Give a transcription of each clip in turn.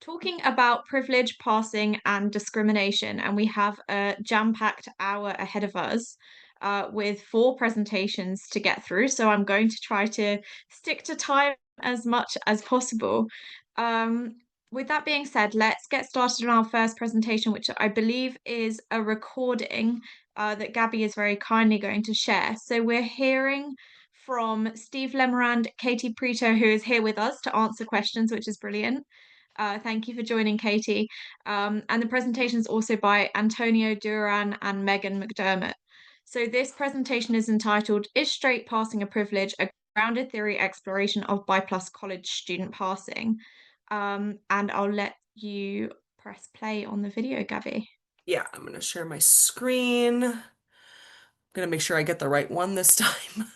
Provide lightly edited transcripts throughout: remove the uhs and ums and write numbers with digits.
talking about privilege, passing, and discrimination, and we have a jam-packed hour ahead of us with 4 presentations to get through. So I'm going to try to stick to time as much as possible. Um, with that being said, let's get started on our first presentation, which I believe is a recording that Gabby is very kindly going to share. So we're hearing from Steve Lemerand, Katie Prieto, who is here with us to answer questions, which is brilliant. Thank you for joining, Katie. And the presentation is also by Antonio Duran and Meghan McDermott. So this presentation is entitled, Is Straight Passing a Privilege? A Grounded Theory Exploration of BI+ College Student Passing. And I'll let you press play on the video, Gabby. Yeah, I'm going to share my screen. I'm going to make sure I get the right one this time.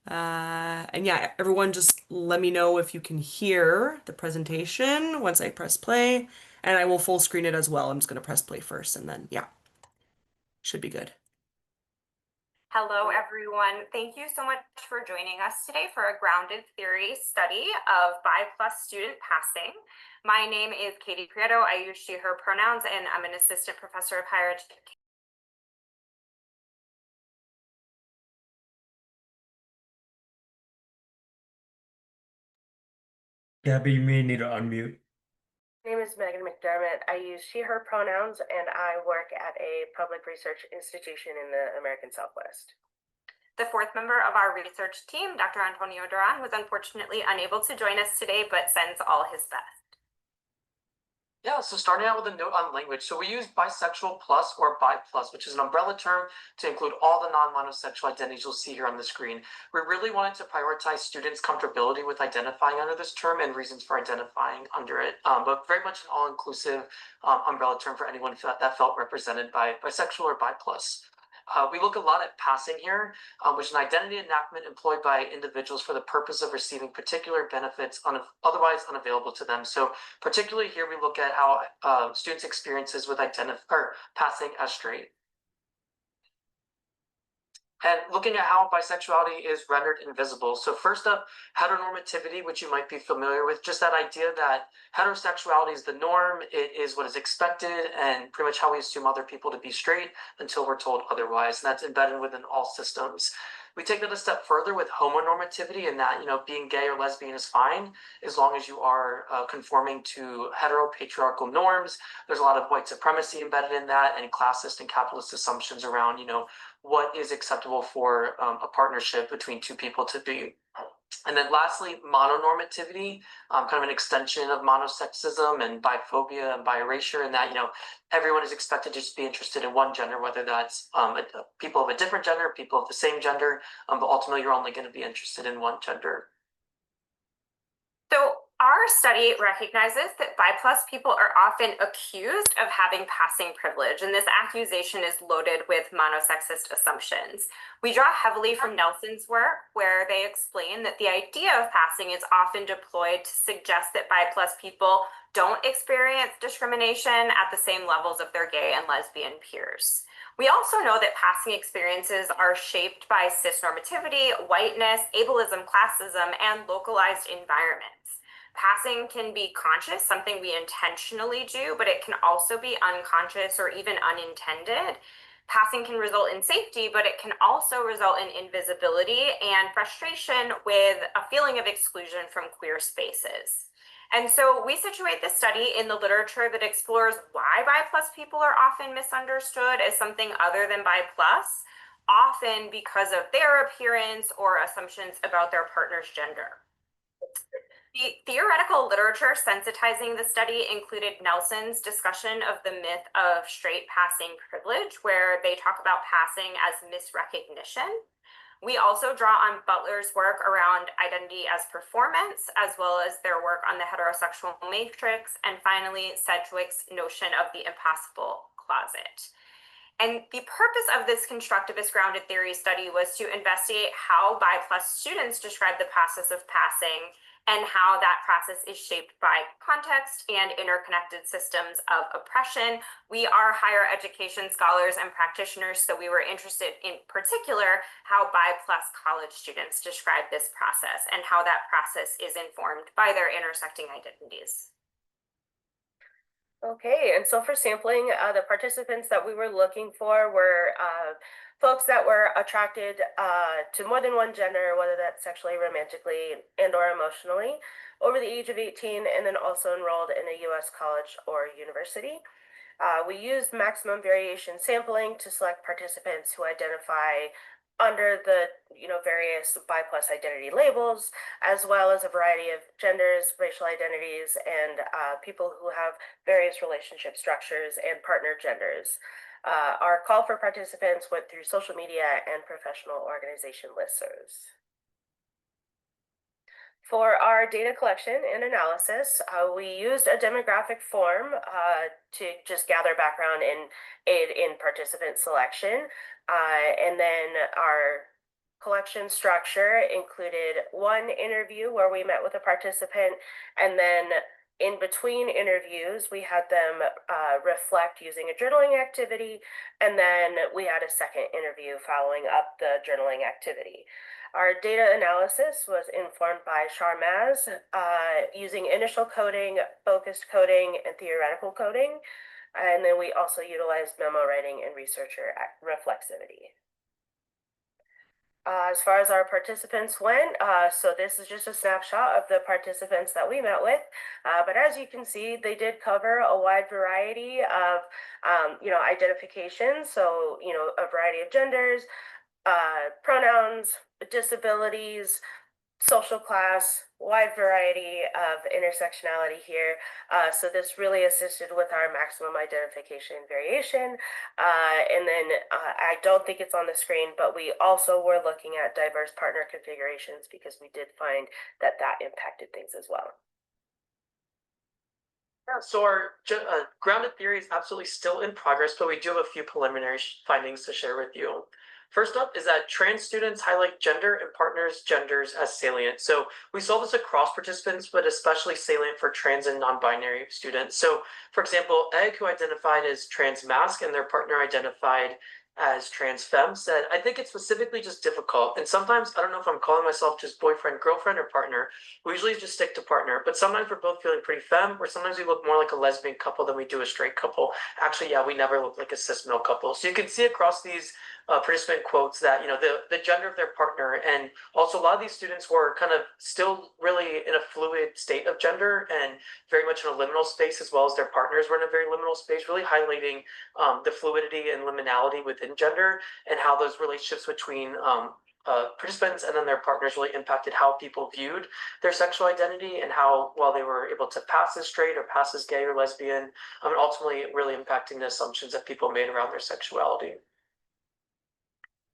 And yeah, everyone just let me know if you can hear the presentation once I press play, and I will full screen it as well. I'm just going to press play first, and then yeah, should be good. Hello, everyone. Thank you so much for joining us today for a grounded theory study of BI+ student passing. My name is Katie Prieto. I use she, her pronouns, and I'm an assistant professor of higher education. Gabby, you may need to unmute. My name is Meghan McDermott. I use she, her pronouns, and I work at a public research institution in the American Southwest. The fourth member of our research team, Dr. Antonio Duran, was unfortunately unable to join us today, but sends all his best. Yeah, so starting out with a note on language. So we use bisexual plus or bi plus, which is an umbrella term to include all the non-monosexual identities you'll see here on the screen. We really wanted to prioritize students' comfortability with identifying under this term and reasons for identifying under it, but very much an all-inclusive umbrella term for anyone that felt represented by bisexual or bi plus. We look a lot at passing here, which is an identity enactment employed by individuals for the purpose of receiving particular benefits otherwise unavailable to them. So particularly here, we look at how students' experiences with passing as straight. And looking at how bisexuality is rendered invisible. So first up, heteronormativity, which you might be familiar with, just that idea that heterosexuality is the norm, it is what is expected, and pretty much how we assume other people to be straight until we're told otherwise. And that's embedded within all systems. We take that a step further with homonormativity, in that, being gay or lesbian is fine as long as you are conforming to heteropatriarchal norms. There's a lot of white supremacy embedded in that, and classist and capitalist assumptions around, what is acceptable for a partnership between two people to be. And then lastly, mononormativity, kind of an extension of monosexism and biphobia and bi-erasure, and that, everyone is expected to just be interested in one gender, whether that's people of a different gender, people of the same gender, but ultimately you're only going to be interested in one gender. So our study recognizes that BI+ people are often accused of having passing privilege, and this accusation is loaded with monosexist assumptions. We draw heavily from Nelson's work, where they explain that the idea of passing is often deployed to suggest that BI+ people don't experience discrimination at the same levels of their gay and lesbian peers. We also know that passing experiences are shaped by cisnormativity, whiteness, ableism, classism, and localized environments. Passing can be conscious, something we intentionally do, but it can also be unconscious or even unintended. Passing can result in safety, but it can also result in invisibility and frustration with a feeling of exclusion from queer spaces. And so we situate this study in the literature that explores why BI+ people are often misunderstood as something other than BI+, often because of their appearance or assumptions about their partner's gender. The theoretical literature sensitizing the study included Nelson's discussion of the myth of straight passing privilege, where they talk about passing as misrecognition. We also draw on Butler's work around identity as performance, as well as their work on the heterosexual matrix, and finally, Sedgwick's notion of the impossible closet. And the purpose of this constructivist grounded theory study was to investigate how BI+ students describe the process of passing and how that process is shaped by context and interconnected systems of oppression. We are higher education scholars and practitioners, so we were interested in particular how BI+ college students describe this process and how that process is informed by their intersecting identities. Okay, and so for sampling, the participants that we were looking for were folks that were attracted to more than one gender, whether that's sexually, romantically, and or emotionally, over the age of 18, and then also enrolled in a U.S. college or university. We used maximum variation sampling to select participants who identify under the various bi plus identity labels, as well as a variety of genders, racial identities, and people who have various relationship structures and partner genders. Our call for participants went through social media and professional organization listservs. For our data collection and analysis, we used a demographic form to just gather background and aid in participant selection. And then our collection structure included one interview where we met with a participant, and then in between interviews, we had them reflect using a journaling activity, and then we had a second interview following up the journaling activity. Our data analysis was informed by Sharmaz using initial coding, focused coding, and theoretical coding. And then we also utilized memo writing and researcher reflexivity. As far as our participants went, so this is just a snapshot of the participants that we met with. But as you can see, they did cover a wide variety of, identifications. So, a variety of genders, pronouns, disabilities, social class, wide variety of intersectionality here. So this really assisted with our maximum identification variation. And then I don't think it's on the screen, but we also were looking at diverse partner configurations because we did find that that impacted things as well. Yeah, so our grounded theory is absolutely still in progress, but we do have a few preliminary findings to share with you. First up is that trans students highlight gender and partners' genders as salient. So we saw this across participants, but especially salient for trans and non-binary students. So for example, Egg, who identified as trans masc and their partner identified as trans femme, said, I think it's specifically just difficult. And sometimes I don't know if I'm calling myself just boyfriend, girlfriend, or partner. We usually just stick to partner, but sometimes we're both feeling pretty femme, or sometimes we look more like a lesbian couple than we do a straight couple. Actually, yeah, we never look like a cis male couple. So you can see across these participant quotes that the gender of their partner, and also a lot of these students were kind of still really in a fluid state of gender and very much in a liminal space, as well as their partners were in a very liminal space, really highlighting the fluidity and liminality within gender and how those relationships between participants and then their partners really impacted how people viewed their sexual identity, and how, while they were able to pass as straight or pass as gay or lesbian, ultimately really impacting the assumptions that people made around their sexuality.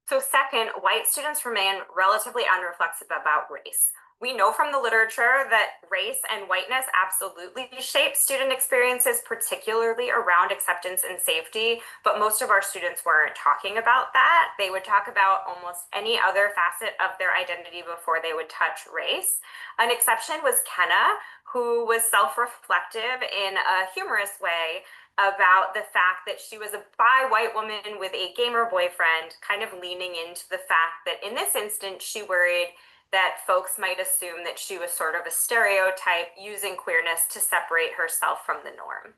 So second, white students remain relatively unreflexive about race. We know from the literature that race and whiteness absolutely shape student experiences, particularly around acceptance and safety, but most of our students weren't talking about that. They would talk about almost any other facet of their identity before they would touch race. An exception was Kenna, who was self-reflective in a humorous way about the fact that she was a bi white woman with a gamer boyfriend, kind of leaning into the fact that in this instance, she worried that folks might assume that she was sort of a stereotype, using queerness to separate herself from the norm.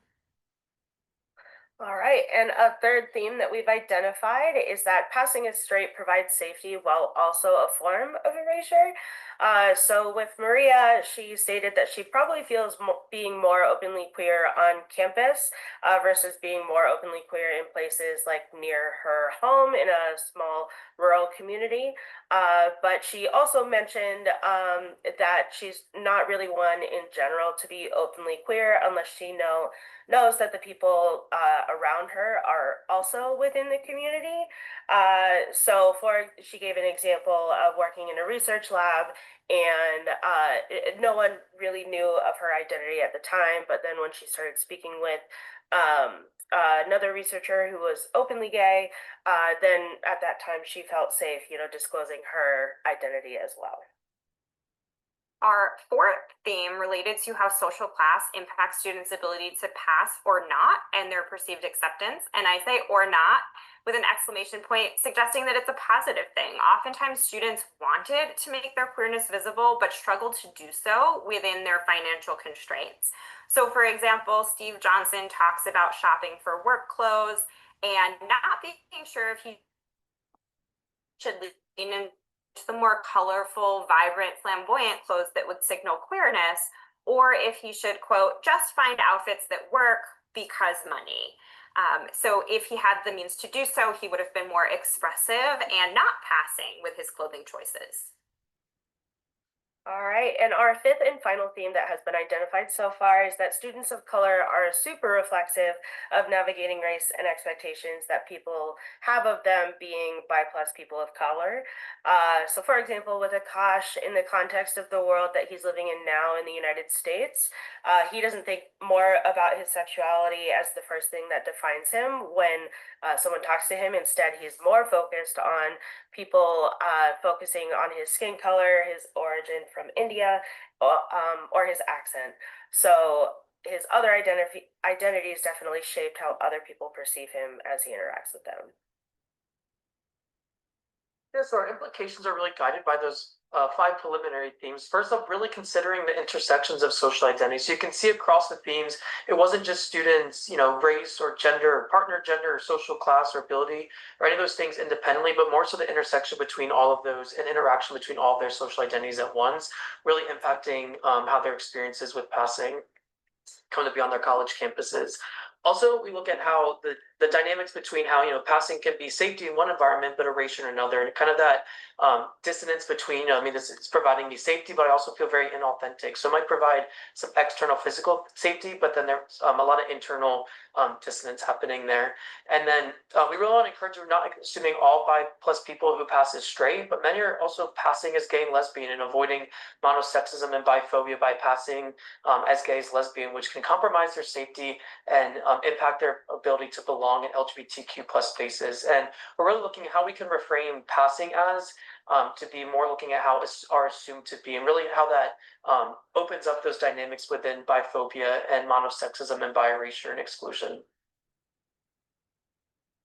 All right, and a third theme that we've identified is that passing as straight provides safety while also a form of erasure. So with Maria, she stated that she probably feels being more openly queer on campus versus being more openly queer in places like near her home in a small rural community. But she also mentioned that she's not really one in general to be openly queer unless she knows that the people around her are also within the community. So she gave an example of working in a research lab, and no one really knew of her identity at the time, but then when she started speaking with another researcher who was openly gay, then at that time she felt safe, disclosing her identity as well. Our fourth theme related to how social class impacts students' ability to pass or not and their perceived acceptance. And I say or not with an exclamation point, suggesting that it's a positive thing. Oftentimes students wanted to make their queerness visible, but struggled to do so within their financial constraints. So for example, Steve Johnson talks about shopping for work clothes and not being sure if he should lean into the more colorful, vibrant, flamboyant clothes that would signal queerness, or if he should, quote, just find outfits that work because money. So if he had the means to do so, he would have been more expressive and not passing with his clothing choices. All right, and our fifth and final theme that has been identified so far is that students of color are super reflexive of navigating race and expectations that people have of them being bi+ people of color. So for example, with Akash, in the context of the world that he's living in now in the United States, he doesn't think more about his sexuality as the first thing that defines him when someone talks to him. Instead, he's more focused on people focusing on his skin color, his origin from India, or his accent. So his other identities definitely shaped how other people perceive him as he interacts with them. Yeah, so our implications are really guided by those 5 preliminary themes. First up, really considering the intersections of social identity. So you can see across the themes, it wasn't just students, race or gender, or partner gender, or social class or ability, or any of those things independently, but more so the intersection between all of those and interaction between all of their social identities at once, really impacting how their experiences with passing come to be on their college campuses. Also, we look at how the dynamics between how passing can be safety in one environment but erasure in another, and kind of that dissonance between it's providing me safety, but I also feel very inauthentic. So it might provide some external physical safety, but then there's a lot of internal dissonance happening there. And then we really want to encourage, we're not assuming all bi+ people who pass as straight, but many are also passing as gay and lesbian and avoiding monosexism and biphobia by passing as gay as lesbian, which can compromise their safety and impact their ability to belong in LGBTQ+ spaces. And we're really looking at how we can reframe passing as to be more looking at how are assumed to be, and really how that opens up those dynamics within biphobia and monosexism and bi-erasure and exclusion.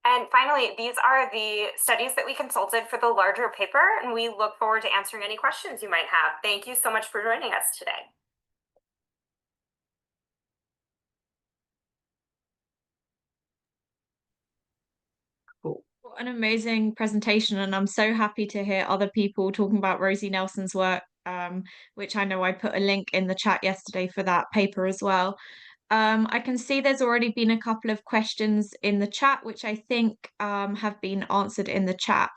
And finally, these are the studies that we consulted for the larger paper, and we look forward to answering any questions you might have. Thank you so much for joining us today. What an amazing presentation, and I'm so happy to hear other people talking about Rosie Nelson's work, which I know I put a link in the chat yesterday for that paper as well. I can see there's already been a couple of questions in the chat, which I think have been answered in the chat.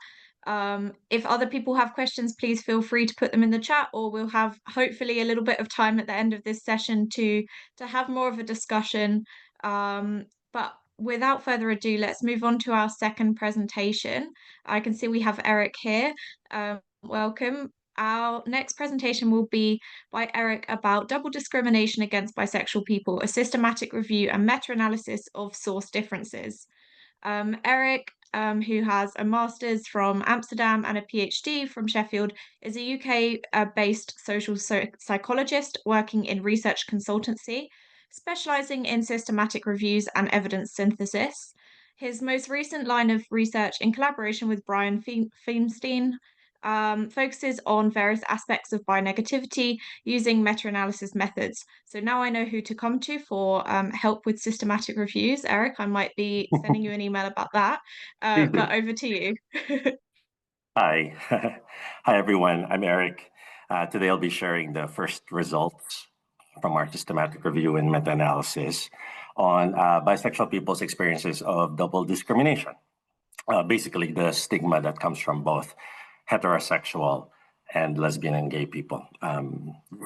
If other people have questions, please feel free to put them in the chat, or we'll have hopefully a little bit of time at the end of this session to have more of a discussion. But without further ado, let's move on to our second presentation. I can see we have Eric here. Welcome. Our next presentation will be by Eric about double discrimination against bisexual people, a systematic review and meta-analysis of source differences. Eric, who has a master's from Amsterdam and a PhD from Sheffield, is a UK-based social psychologist working in research consultancy, specializing in systematic reviews and evidence synthesis. His most recent line of research, in collaboration with Brian Feinstein, focuses on various aspects of bi-negativity using meta-analysis methods. So now I know who to come to for help with systematic reviews. Eric, I might be sending you an email about that, but over to you. Hi. Hi, everyone. I'm Eric. Today I'll be sharing the first results from our systematic review and meta-analysis on bisexual people's experiences of double discrimination. Basically, the stigma that comes from both heterosexual and lesbian and gay people.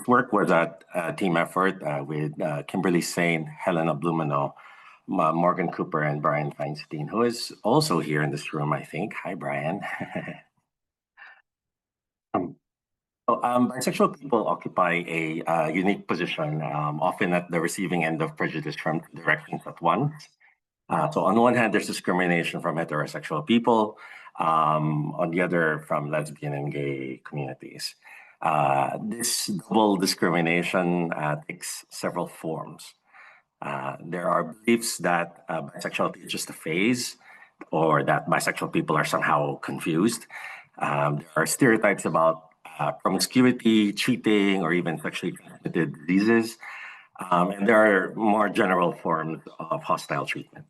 Work was a team effort with Kimberly Sain, Helena Blumenau, Morgan Cooper, and Brian Feinstein, who is also here in this room, I think. Hi, Brian. Bisexual people occupy a unique position, often at the receiving end of prejudice from directions at once. So on one hand, there's discrimination from heterosexual people, on the other from lesbian and gay communities. This double discrimination takes several forms. There are beliefs that bisexuality is just a phase, or that bisexual people are somehow confused. There are stereotypes about promiscuity, cheating, or even sexually transmitted diseases. And there are more general forms of hostile treatment.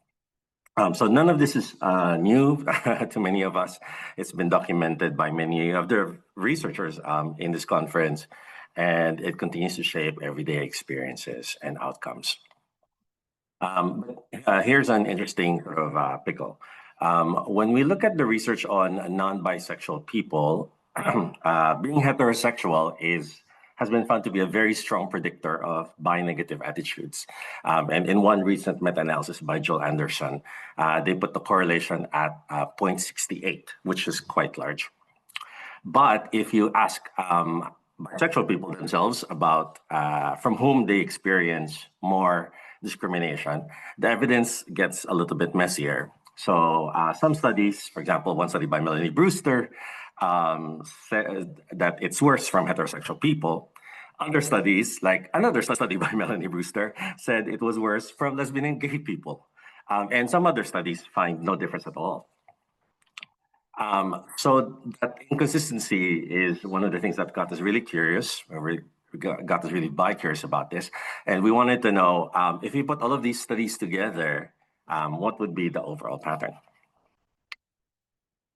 So none of this is new to many of us. It's been documented by many of the researchers in this conference, and it continues to shape everyday experiences and outcomes. Here's an interesting sort of pickle. When we look at the research on non-bisexual people, being heterosexual has been found to be a very strong predictor of bi-negative attitudes. And in one recent meta-analysis by Joel Anderson, they put the correlation at 0.68, which is quite large. But if you ask bisexual people themselves about from whom they experience more discrimination, the evidence gets a little bit messier. So some studies, for example, one study by Melanie Brewster, said that it's worse from heterosexual people. Other studies, like another study by Melanie Brewster, said it was worse from lesbian and gay people. And some other studies find no difference at all. So that inconsistency is one of the things that got us really curious, got us really bi-curious about this. And we wanted to know, if we put all of these studies together, what would be the overall pattern?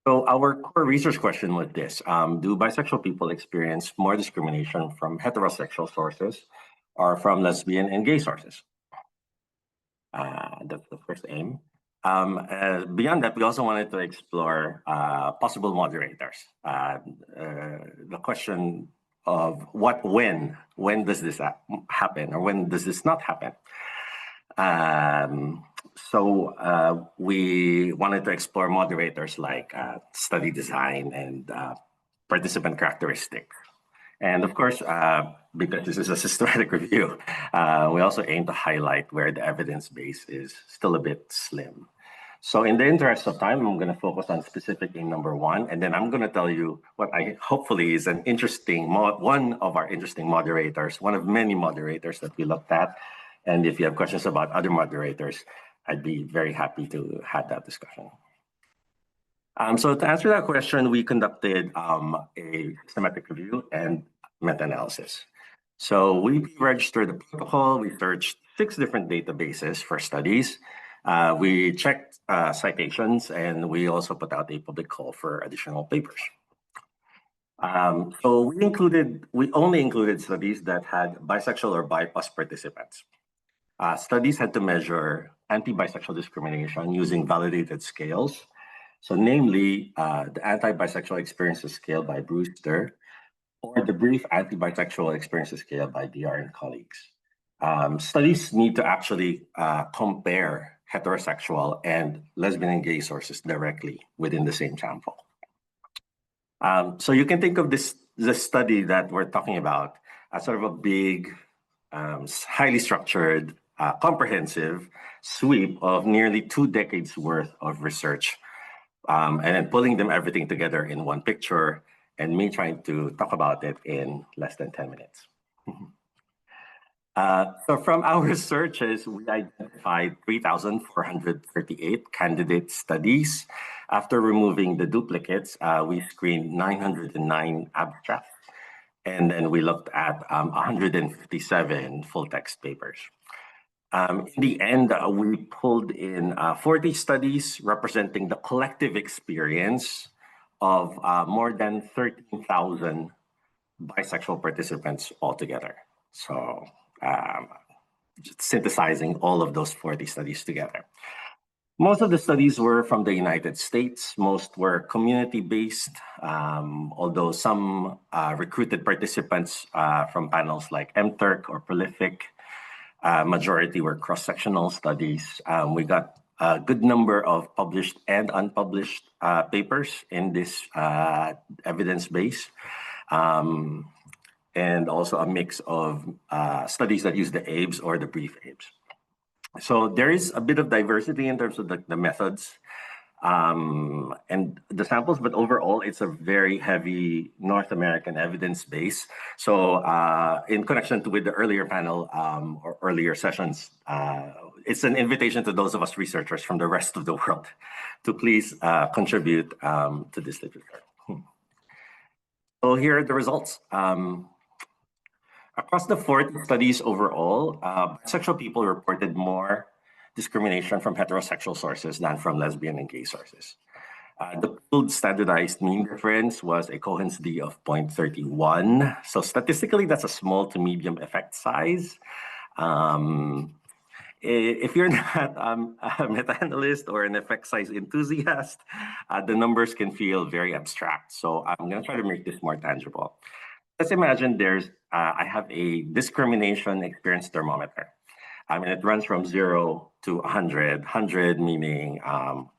So our core research question was this: do bisexual people experience more discrimination from heterosexual sources or from lesbian and gay sources? That's the first aim. Beyond that, we also wanted to explore possible moderators. The question of when does this happen, or when does this not happen? So we wanted to explore moderators like study design and participant characteristics. And of course, because this is a systematic review, we also aim to highlight where the evidence base is still a bit slim. So in the interest of time, I'm going to focus on specific aim number 1, and then I'm going to tell you what I hopefully is an interesting, one of our interesting moderators, one of many moderators that we looked at. And if you have questions about other moderators, I'd be very happy to have that discussion. So to answer that question, we conducted a systematic review and meta-analysis. So we registered the protocol, we searched 6 different databases for studies. We checked citations, and we also put out a public call for additional papers. So we only included studies that had bisexual or BIPOS participants. Studies had to measure anti-bisexual discrimination using validated scales. So namely, the Anti-Bisexual Experiences Scale by Brewster, or the Brief Anti-Bisexual Experiences Scale by DR and colleagues. Studies need to actually compare heterosexual and lesbian and gay sources directly within the same sample. So you can think of this study that we're talking about as sort of a big, highly structured, comprehensive sweep of nearly 2 decades worth of research, and then pulling everything together in one picture, and me trying to talk about it in less than 10 minutes. So from our searches, we identified 3,438 candidate studies. After removing the duplicates, we screened 909 abstracts, and then we looked at 157 full-text papers. In the end, we pulled in 40 studies representing the collective experience of more than 13,000 bisexual participants altogether. So just synthesizing all of those 40 studies together. Most of the studies were from the United States. Most were community-based, although some recruited participants from panels like MTurk or Prolific. Majority were cross-sectional studies. We got a good number of published and unpublished papers in this evidence base, and also a mix of studies that use the ABES or the brief ABES. So there is a bit of diversity in terms of the methods. and the samples, but overall, it's a very heavy North American evidence base. So in connection with the earlier panel or earlier sessions, it's an invitation to those of us researchers from the rest of the world to please contribute to this literature. So here are the results. Across the 40 studies overall, bisexual people reported more discrimination from heterosexual sources than from lesbian and gay sources. The pooled standardized mean difference was a Cohen's d of 0.31. So statistically, that's a small to medium effect size. If you're not a meta-analyst or an effect size enthusiast, the numbers can feel very abstract. So I'm going to try to make this more tangible. Let's imagine I have a discrimination experience thermometer. And it runs from 0 to 100, 100 meaning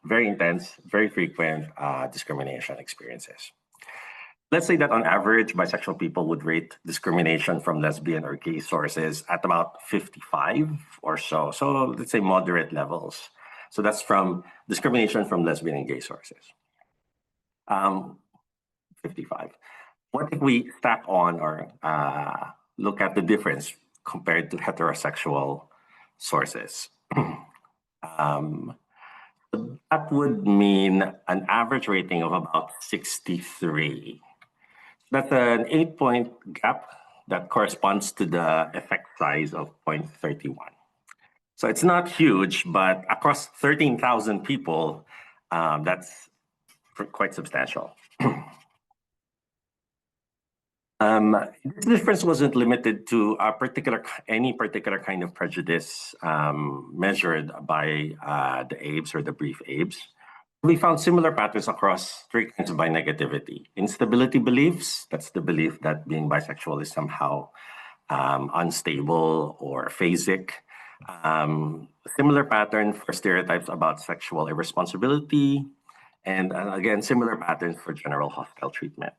very intense, very frequent discrimination experiences. Let's say that on average, bisexual people would rate discrimination from lesbian or gay sources at about 55 or so. So let's say moderate levels. So that's from discrimination from lesbian and gay sources. 55. What if we stack on or look at the difference compared to heterosexual sources? That would mean an average rating of about 63. That's an 8-point gap that corresponds to the effect size of 0.31. So it's not huge, but across 13,000 people, that's quite substantial. This difference wasn't limited to any particular kind of prejudice measured by the ABES or the brief ABES. We found similar patterns across 3 kinds of binegativity. Instability beliefs, that's the belief that being bisexual is somehow unstable or phasic. Similar pattern for stereotypes about sexual irresponsibility, and again, similar patterns for general hostile treatment.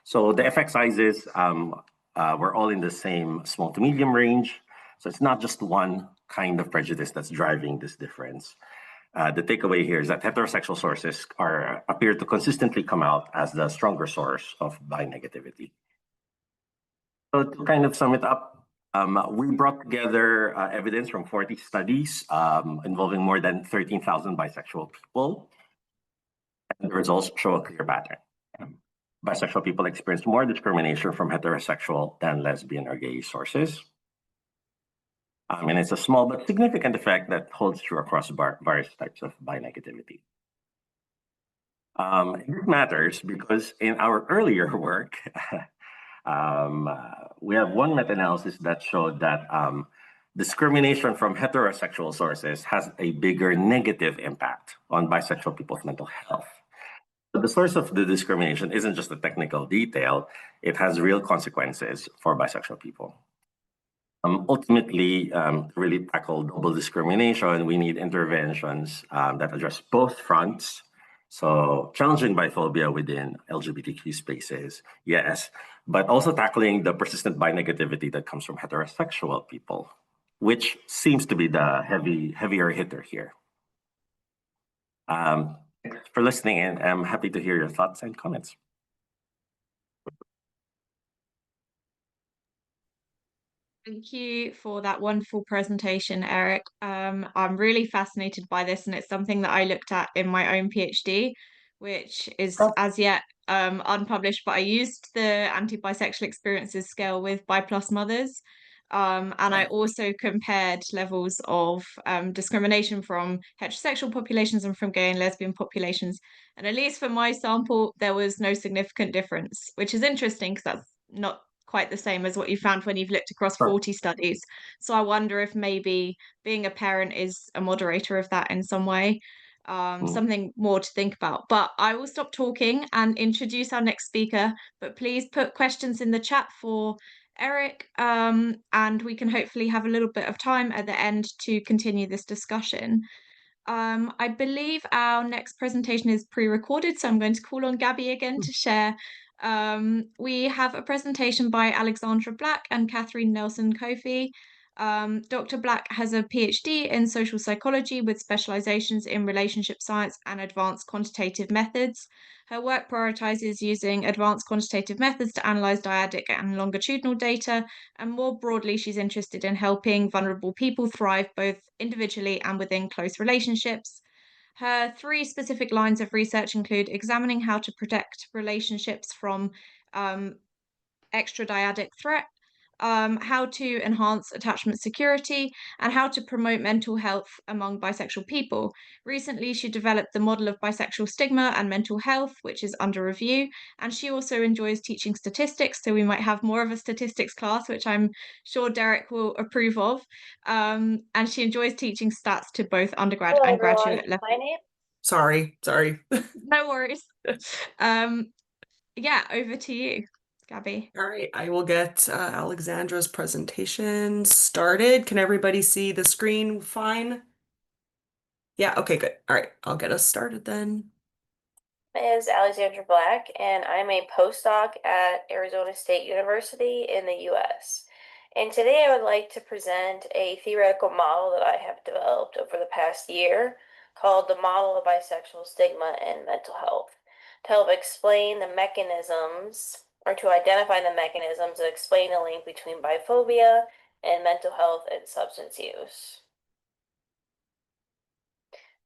So the effect sizes were all in the same small to medium range. So it's not just one kind of prejudice that's driving this difference. The takeaway here is that heterosexual sources appear to consistently come out as the stronger source of binegativity. So to kind of sum it up, we brought together evidence from 40 studies involving more than 13,000 bisexual people. And the results show a clear pattern. Bisexual people experience more discrimination from heterosexual than lesbian or gay sources. And it's a small but significant effect that holds true across various types of binegativity. It matters because in our earlier work, we have one meta-analysis that showed that discrimination from heterosexual sources has a bigger negative impact on bisexual people's mental health. But the source of the discrimination isn't just a technical detail, it has real consequences for bisexual people. Ultimately, to really tackle double discrimination, we need interventions that address both fronts. So challenging biphobia within LGBTQ spaces, yes, but also tackling the persistent binegativity that comes from heterosexual people, which seems to be the heavier hitter here. Thanks for listening, and I'm happy to hear your thoughts and comments. Thank you for that wonderful presentation, Eric. I'm really fascinated by this, and it's something that I looked at in my own PhD, which is as yet unpublished, but I used the anti-bisexual experiences scale with bi+ mothers. And I also compared levels of discrimination from heterosexual populations and from gay and lesbian populations. And at least for my sample, there was no significant difference, which is interesting because that's not quite the same as what you found when you've looked across 40 studies. So I wonder if maybe being a parent is a moderator of that in some way. Something more to think about. But I will stop talking and introduce our next speaker. But please put questions in the chat for Eric, and we can hopefully have a little bit of time at the end to continue this discussion. I believe our next presentation is pre-recorded, so I'm going to call on Gabby again to share. We have a presentation by Alexandra Black and Catherine Nelson Kofi. Dr. Black has a PhD in social psychology with specializations in relationship science and advanced quantitative methods. Her work prioritizes using advanced quantitative methods to analyze dyadic and longitudinal data, and more broadly, she's interested in helping vulnerable people thrive both individually and within close relationships. Her three specific lines of research include examining how to protect relationships from extradyadic threat, how to enhance attachment security, and how to promote mental health among bisexual people. Recently, she developed the model of bisexual stigma and mental health, which is under review. And she also enjoys teaching statistics, so we might have more of a statistics class, which I'm sure Derek will approve of. And she enjoys teaching stats to both undergrad Hello, and everyone. graduate level. My name. Sorry. No worries. Yeah, over to you, Gabby. All right, I will get Alexandra's presentation started. Can everybody see the screen fine? Yeah, okay, good. All right, I'll get us started then. My name is Alexandra Black, and I'm a postdoc at Arizona State University in the US. And today I would like to present a theoretical model that I have developed over the past year called the Model of Bisexual Stigma and Mental Health to help explain the mechanisms, or to identify the mechanisms that explain the link between biphobia and mental health and substance use.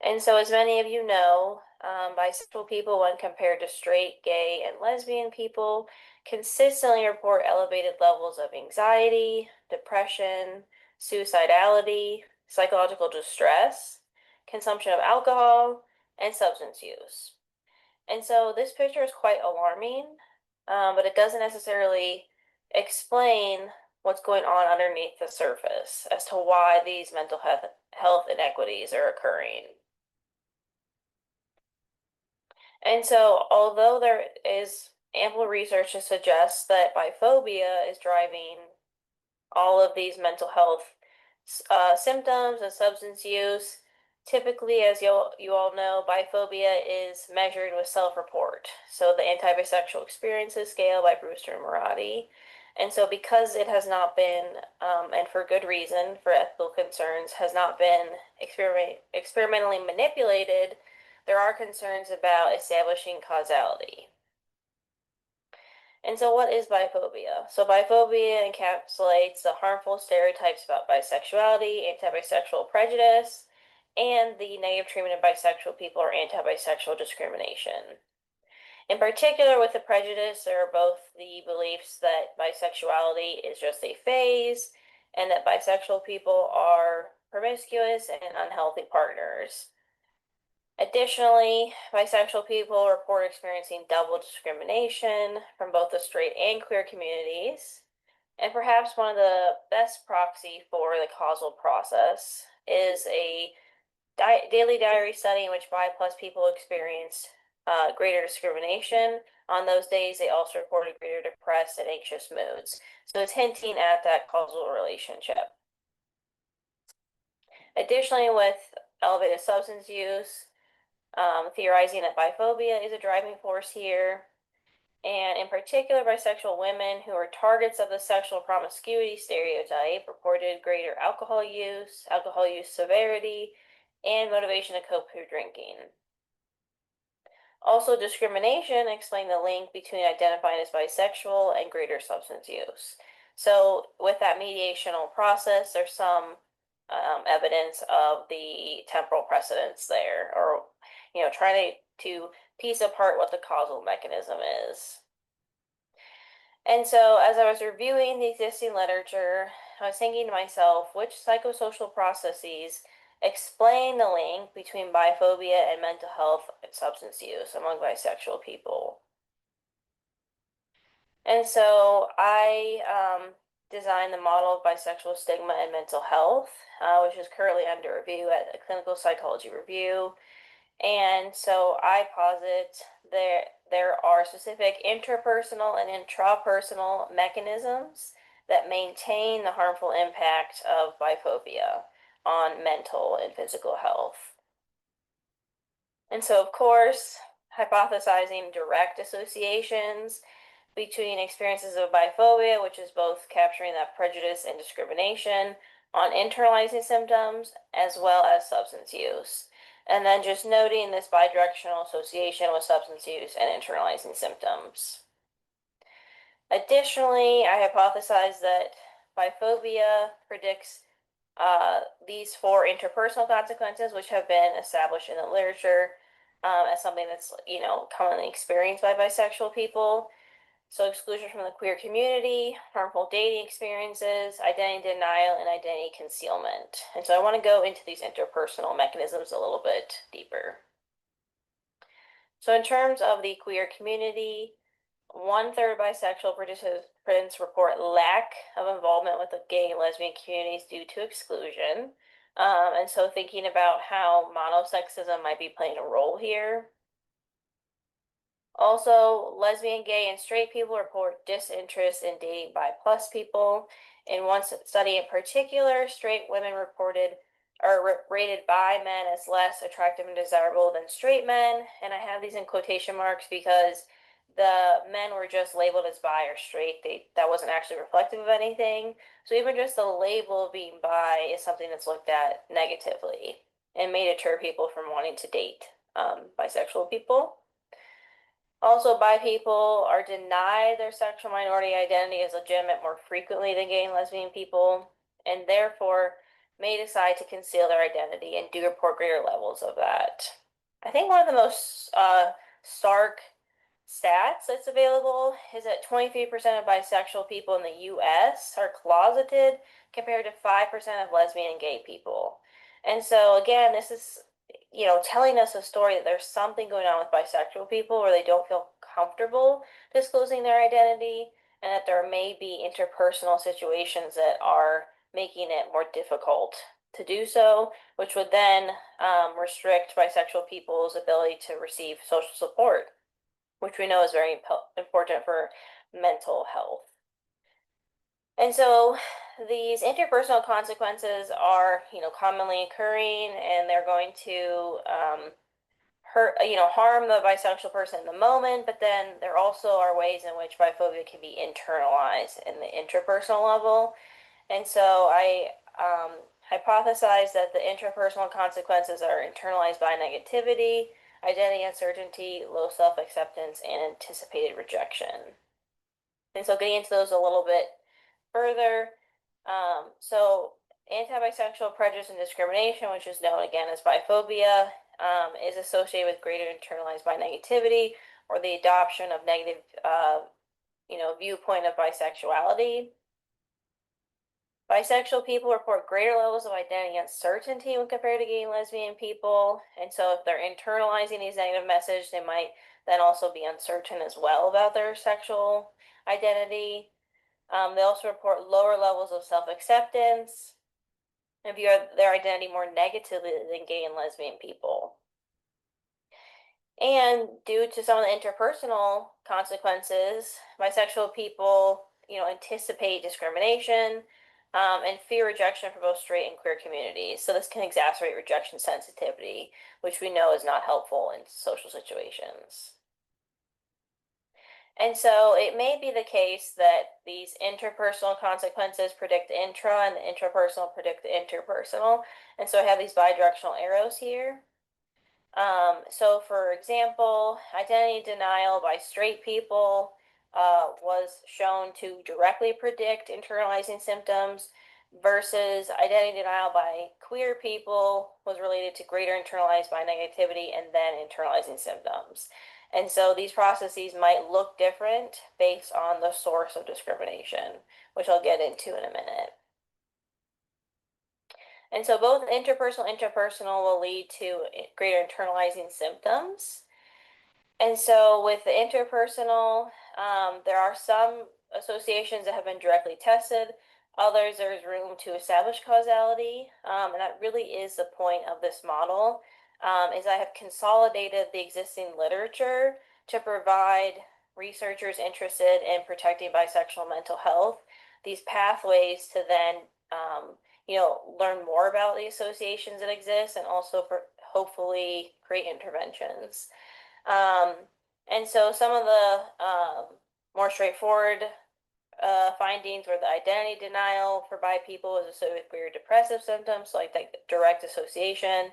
And so, as many of you know, bisexual people, when compared to straight, gay, and lesbian people, consistently report elevated levels of anxiety, depression, suicidality, psychological distress, consumption of alcohol, and substance use. And so this picture is quite alarming, but it doesn't necessarily explain what's going on underneath the surface as to why these mental health inequities are occurring. And so, although there is ample research to suggest that biphobia is driving all of these mental health symptoms and substance use, typically, as you all know, biphobia is measured with self-report. So the anti-bisexual experiences scale by Brewster and Marotti. And so because it has not been, and for good reason, for ethical concerns, has not been experimentally manipulated, there are concerns about establishing causality. And so what is biphobia? So biphobia encapsulates the harmful stereotypes about bisexuality, anti-bisexual prejudice, and the negative treatment of bisexual people or anti-bisexual discrimination. In particular, with the prejudice, there are both the beliefs that bisexuality is just a phase and that bisexual people are promiscuous and unhealthy partners. Additionally, bisexual people report experiencing double discrimination from both the straight and queer communities. And perhaps one of the best proxy for the causal process is a daily diary study in which bi plus people experienced greater discrimination. On those days, they also reported greater depressed and anxious moods. So it's hinting at that causal relationship. Additionally, with elevated substance use, theorizing that biphobia is a driving force here. And in particular, bisexual women who are targets of the sexual promiscuity stereotype reported greater alcohol use severity, and motivation to cope through drinking. Also, discrimination explained the link between identifying as bisexual and greater substance use. So with that mediational process, there's some evidence of the temporal precedence there, or trying to piece apart what the causal mechanism is. And so as I was reviewing the existing literature, I was thinking to myself, which psychosocial processes explain the link between biphobia and mental health and substance use among bisexual people? And so I designed the model of bisexual stigma and mental health, which is currently under review at a clinical psychology review. And so I posit there are specific interpersonal and intrapersonal mechanisms that maintain the harmful impact of biphobia on mental and physical health. And so, of course, hypothesizing direct associations between experiences of biphobia, which is both capturing that prejudice and discrimination, on internalizing symptoms as well as substance use. And then just noting this bidirectional association with substance use and internalizing symptoms. Additionally, I hypothesize that biphobia predicts these 4 interpersonal consequences, which have been established in the literature as something that's, commonly experienced by bisexual people. So exclusion from the queer community, harmful dating experiences, identity denial, and identity concealment. And so I want to go into these interpersonal mechanisms a little bit deeper. So in terms of the queer community, 1/3 bisexual participants report lack of involvement with the gay and lesbian communities due to exclusion. And so thinking about how monosexism might be playing a role here. Also, lesbian, gay, and straight people report disinterest in dating bi plus people. In one study in particular, straight women reported or rated bi men as less attractive and desirable than straight men. And I have these in quotation marks because the men were just labeled as bi or straight. That wasn't actually reflective of anything. So even just the label of being bi is something that's looked at negatively and may deter people from wanting to date bisexual people. Also, bi people are denied their sexual minority identity as legitimate more frequently than gay and lesbian people, and therefore may decide to conceal their identity and do report greater levels of that. I think one of the most stark stats that's available is that 23% of bisexual people in the US are closeted compared to 5% of lesbian and gay people. And so again, this is telling us a story that there's something going on with bisexual people where they don't feel comfortable disclosing their identity, and that there may be interpersonal situations that are making it more difficult to do so, which would then restrict bisexual people's ability to receive social support, which we know is very important for mental health. And so these interpersonal consequences are, commonly occurring, and they're going to harm the bisexual person in the moment, but then there also are ways in which biphobia can be internalized in the interpersonal level. And so I hypothesize that the interpersonal consequences are internalized by negativity, identity uncertainty, low self-acceptance, and anticipated rejection. And so getting into those a little bit further, so anti-bisexual prejudice and discrimination, which is known again as biphobia, is associated with greater internalized bi negativity or the adoption of negative, viewpoint of bisexuality. Bisexual people report greater levels of identity uncertainty when compared to gay and lesbian people. And so if they're internalizing these negative messages, they might then also be uncertain as well about their sexual identity. They also report lower levels of self-acceptance and view their identity more negatively than gay and lesbian people. And due to some of the interpersonal consequences, bisexual people, anticipate discrimination and fear rejection from both straight and queer communities. So this can exacerbate rejection sensitivity, which we know is not helpful in social situations. And so it may be the case that these interpersonal consequences predict the intra and the intrapersonal predict the interpersonal. And so I have these bidirectional arrows here. So for example, identity denial by straight people was shown to directly predict internalizing symptoms versus identity denial by queer people was related to greater internalized bi negativity and then internalizing symptoms. And so these processes might look different based on the source of discrimination, which I'll get into in a minute. And so both interpersonal will lead to greater internalizing symptoms. And so with the interpersonal, there are some associations that have been directly tested. Others, there's room to establish causality. And that really is the point of this model, is I have consolidated the existing literature to provide researchers interested in protecting bisexual mental health these pathways to then learn more about the associations that exist and also hopefully create interventions. And so some of the more straightforward findings were the identity denial for bi people was associated with queer depressive symptoms, so like direct association.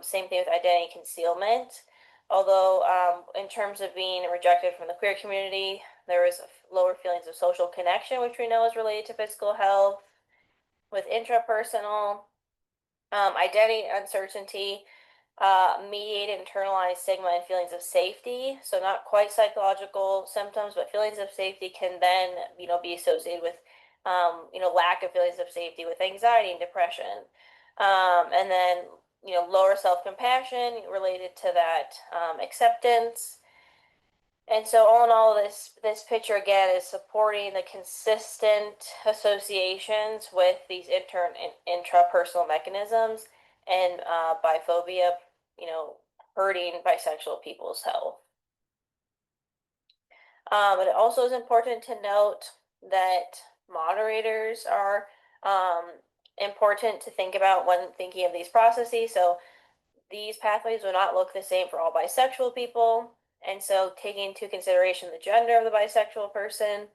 Same thing with identity concealment. Although in terms of being rejected from the queer community, there was lower feelings of social connection, which we know is related to physical health. With intrapersonal identity uncertainty, mediated internalized stigma and feelings of safety. So not quite psychological symptoms, but feelings of safety can then, be associated with, lack of feelings of safety with anxiety and depression. And then, lower self-compassion related to that acceptance. And so all in all, this picture again is supporting the consistent associations with these intrapersonal mechanisms and biphobia, hurting bisexual people's health. But it also is important to note that moderators are important to think about when thinking of these processes. So these pathways will not look the same for all bisexual people. And so taking into consideration the gender of the bisexual person,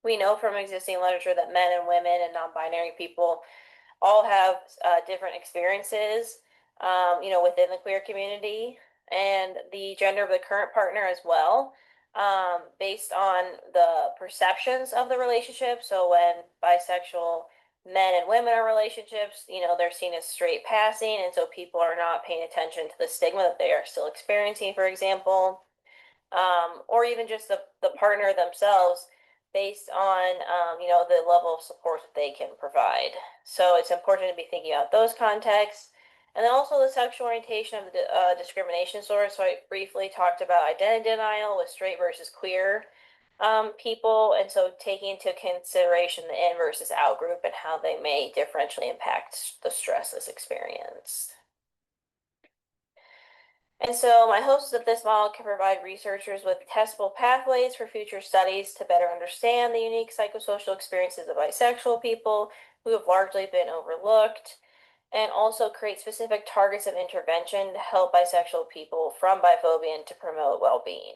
we know from existing literature that men and women and non-binary people all have different experiences, within the queer community, and the gender of the current partner as well, based on the perceptions of the relationship. So when bisexual men and women are relationships, they're seen as straight passing, and so people are not paying attention to the stigma that they are still experiencing, for example, or even just the partner themselves based on, the level of support that they can provide. So it's important to be thinking about those contexts. And then also the sexual orientation of the discrimination source. So I briefly talked about identity denial with straight versus queer people, and so taking into consideration the in versus out group and how they may differentially impact the stress that's experienced. And so my hope is that this model can provide researchers with testable pathways for future studies to better understand the unique psychosocial experiences of bisexual people who have largely been overlooked, and also create specific targets of intervention to help bisexual people from biphobia and to promote well-being.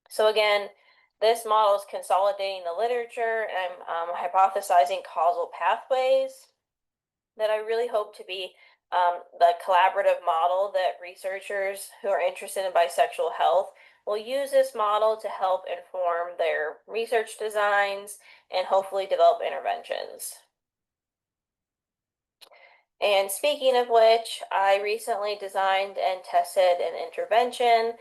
So again, this model is consolidating the literature, and I'm hypothesizing causal pathways that I really hope to be the collaborative model that researchers who are interested in bisexual health will use this model to help inform their research designs and hopefully develop interventions. And speaking of which, I recently designed and tested an intervention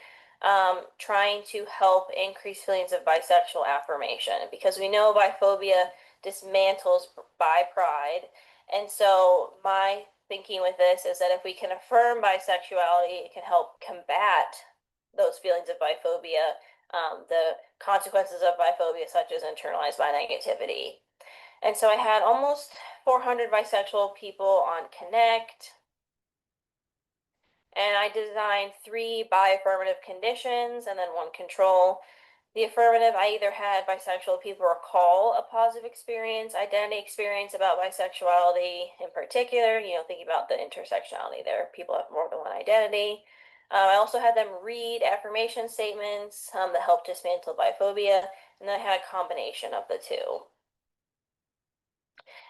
trying to help increase feelings of bisexual affirmation, because we know biphobia dismantles bi pride. And so my thinking with this is that if we can affirm bisexuality, it can help combat those feelings of biphobia, the consequences of biphobia, such as internalized bi-negativity. And so I had almost 400 bisexual people on Connect, and I designed 3 bi-affirmative conditions and then 1 control. The affirmative, I either had bisexual people recall a positive experience, identity experience about bisexuality in particular, thinking about the intersectionality there. People have more than one identity. I also had them read affirmation statements that help dismantle biphobia, and then I had a combination of the 2.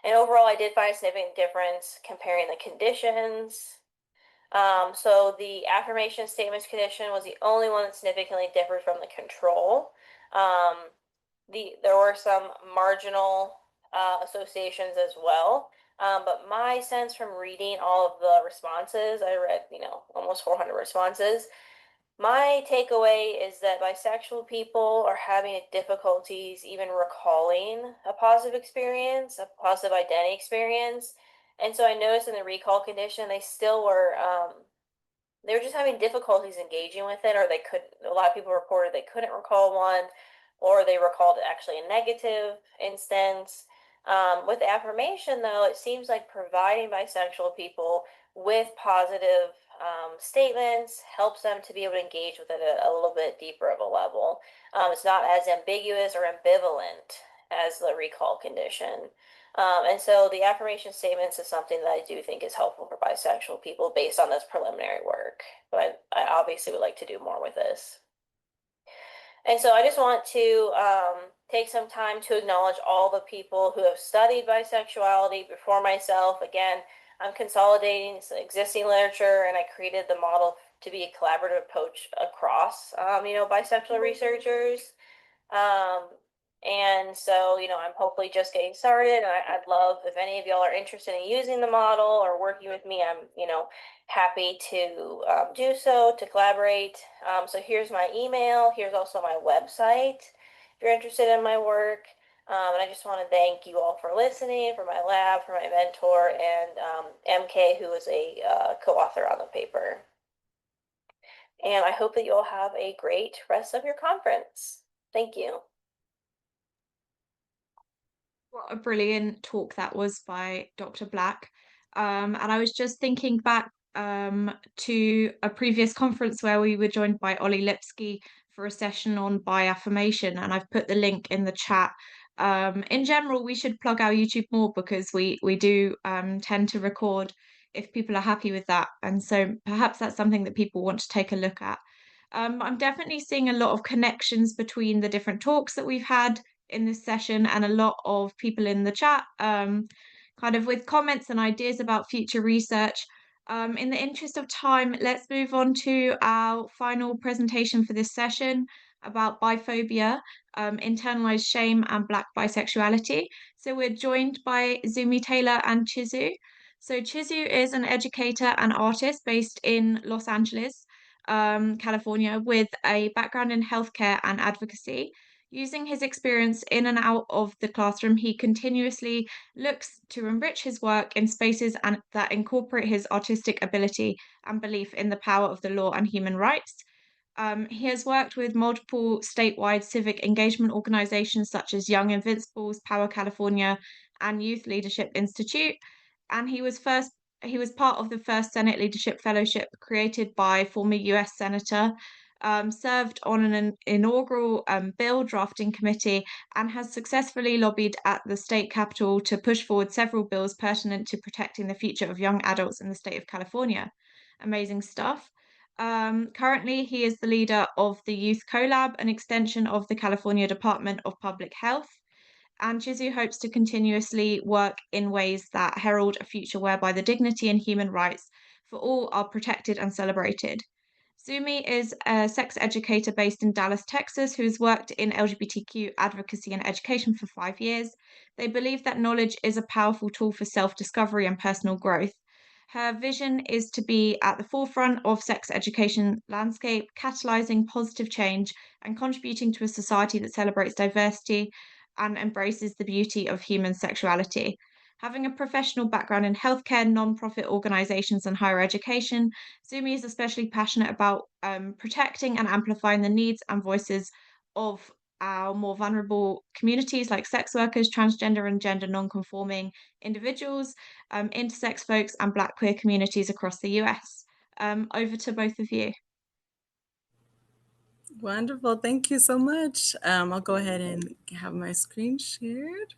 And overall, I did find a significant difference comparing the conditions. So the affirmation statements condition was the only one that significantly differed from the control. There were some marginal associations as well. But my sense from reading all of the responses, I read, almost 400 responses. My takeaway is that bisexual people are having difficulties even recalling a positive experience, a positive identity experience. And so I noticed in the recall condition, they still were, they were just having difficulties engaging with it, or a lot of people reported they couldn't recall one, or they recalled actually a negative instance. With affirmation, though, it seems like providing bisexual people with positive statements helps them to be able to engage with it a little bit deeper of a level. It's not as ambiguous or ambivalent as the recall condition. And so the affirmation statements is something that I do think is helpful for bisexual people based on this preliminary work. But I obviously would like to do more with this. And so I just want to take some time to acknowledge all the people who have studied bisexuality before myself. Again, I'm consolidating some existing literature, and I created the model to be a collaborative approach across, bisexual researchers. And so, I'm hopefully just getting started. I'd love if any of y'all are interested in using the model or working with me. I'm, happy to do so, to collaborate. So here's my email. Here's also my website if you're interested in my work. And I just want to thank you all for listening, for my lab, for my mentor, and MK, who is a co-author on the paper. And I hope that you'll have a great rest of your conference. Thank you. What a brilliant talk that was by Dr. Black. And I was just thinking back to a previous conference where we were joined by Ollie Lipsky for a session on bi-affirmation, and I've put the link in the chat. In general, we should plug our YouTube more because we do tend to record if people are happy with that. And so perhaps that's something that people want to take a look at. I'm definitely seeing a lot of connections between the different talks that we've had in this session and a lot of people in the chat kind of with comments and ideas about future research. In the interest of time, let's move on to our final presentation for this session about biphobia, internalized shame, and Black bisexuality. So we're joined by Zumi Taylor and Chizu. So Chizu is an educator and artist based in Los Angeles, California, with a background in healthcare and advocacy. Using his experience in and out of the classroom, he continuously looks to enrich his work in spaces that incorporate his artistic ability and belief in the power of the law and human rights. He has worked with multiple statewide civic engagement organizations such as Young Invincibles, Power California, and Youth Leadership Institute. And he was part of the first Senate Leadership Fellowship created by former US Senator, served on an inaugural bill drafting committee, and has successfully lobbied at the state capitol to push forward several bills pertinent to protecting the future of young adults in the state of California. Amazing stuff. Currently, he is the leader of the Youth Collab, an extension of the California Department of Public Health. And Chizu hopes to continuously work in ways that herald a future whereby the dignity and human rights for all are protected and celebrated. Zumi is a sex educator based in Dallas, Texas, who has worked in LGBTQ advocacy and education for 5 years. They believe that knowledge is a powerful tool for self-discovery and personal growth. Her vision is to be at the forefront of sex education landscape, catalyzing positive change and contributing to a society that celebrates diversity and embraces the beauty of human sexuality. Having a professional background in healthcare, nonprofit organizations, and higher education, Zumi is especially passionate about protecting and amplifying the needs and voices of our more vulnerable communities like sex workers, transgender and gender non-conforming individuals, intersex folks, and Black queer communities across the US. Over to both of you. Wonderful. Thank you so much. I'll go ahead and have my screen shared.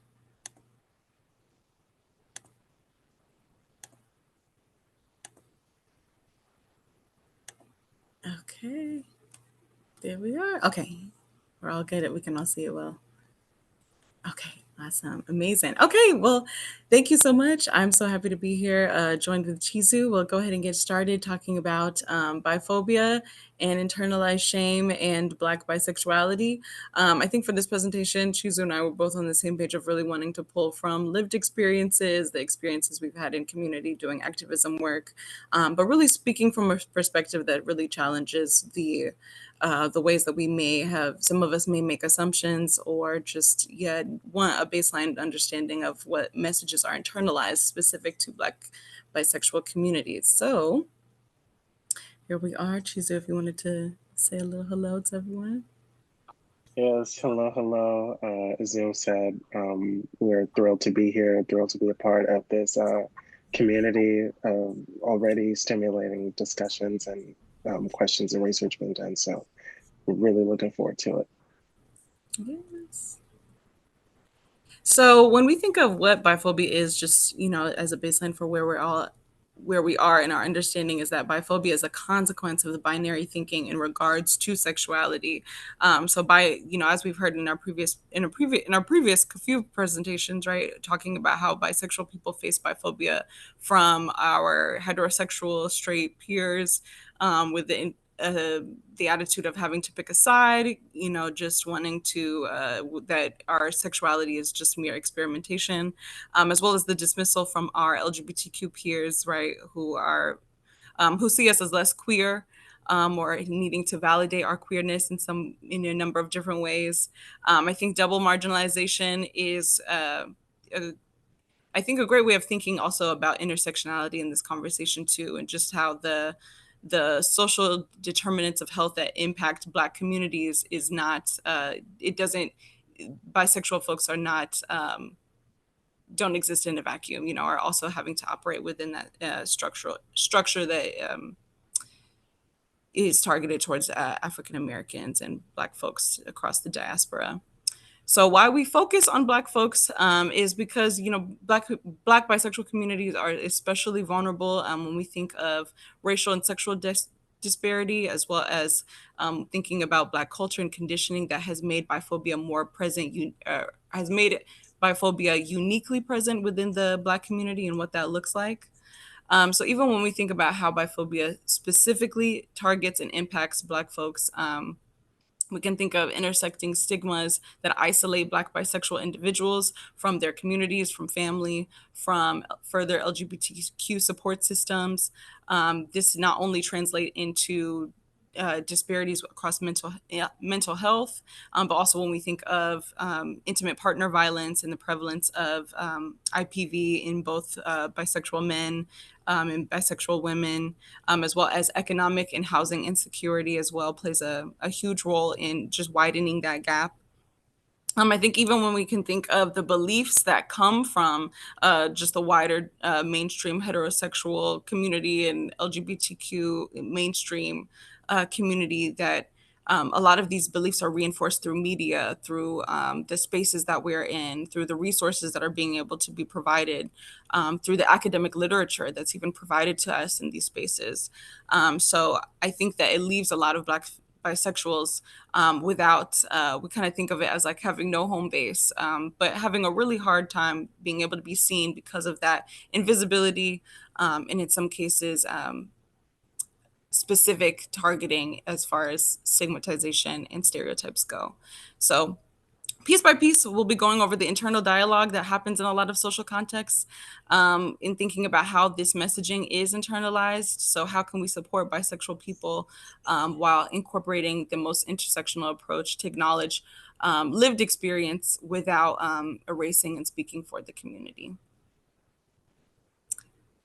Okay, there we are. Okay, we're all good. We can all see it well. Okay, awesome, amazing. Okay, well, thank you so much. I'm so happy to be here, joined with Chizu. We'll go ahead and get started talking about biphobia and internalized shame and Black bisexuality. I think for this presentation, Chizu and I were both on the same page of really wanting to pull from lived experiences, the experiences we've had in community doing activism work, but really speaking from a perspective that really challenges the ways that we may have, some of us may make assumptions or just want a baseline understanding of what messages are internalized specific to Black bisexual communities. So here we are. Chizu, if you wanted to say a little hello to everyone. Yes, hello. As Zoom said, we're thrilled to be here, thrilled to be a part of this community, already stimulating discussions and questions and research being done. So we're really looking forward to it. Yes. So when we think of what biphobia is, just, as a baseline for where we're all where we are in our understanding is that biphobia is a consequence of the binary thinking in regards to sexuality. So as we've heard in our previous few presentations, right, talking about how bisexual people face biphobia from our heterosexual straight peers, with the attitude of having to pick a side, just wanting to that our sexuality is just mere experimentation, as well as the dismissal from our LGBTQ peers, right, who see us as less queer, or needing to validate our queerness in a number of different ways. I think double marginalization is I think a great way of thinking also about intersectionality in this conversation too, and just how the social determinants of health that impact Black communities is not, it doesn't, bisexual folks are not, don't exist in a vacuum, are also having to operate within that structure that is targeted towards African Americans and Black folks across the diaspora. So why we focus on Black folks is because, Black bisexual communities are especially vulnerable when we think of racial and sexual disparity, as well as thinking about Black culture and conditioning that has made biphobia more present, has made biphobia uniquely present within the Black community and what that looks like. So even when we think about how biphobia specifically targets and impacts Black folks, we can think of intersecting stigmas that isolate Black bisexual individuals from their communities, from family, from further LGBTQ support systems. This not only translate into disparities across mental health, but also when we think of intimate partner violence and the prevalence of IPV in both bisexual men and bisexual women, as well as economic and housing insecurity as well plays a huge role in just widening that gap. I think even when we can think of the beliefs that come from just the wider mainstream heterosexual community and LGBTQ mainstream community, that a lot of these beliefs are reinforced through media, through the spaces that we're in, through the resources that are being able to be provided, through the academic literature that's even provided to us in these spaces. So I think that it leaves a lot of Black bisexuals without, we kind of think of it as like having no home base, but having a really hard time being able to be seen because of that invisibility, and in some cases, specific targeting as far as stigmatization and stereotypes go. So piece by piece, we'll be going over the internal dialogue that happens in a lot of social contexts, in thinking about how this messaging is internalized. So how can we support bisexual people while incorporating the most intersectional approach to acknowledge lived experience without erasing and speaking for the community.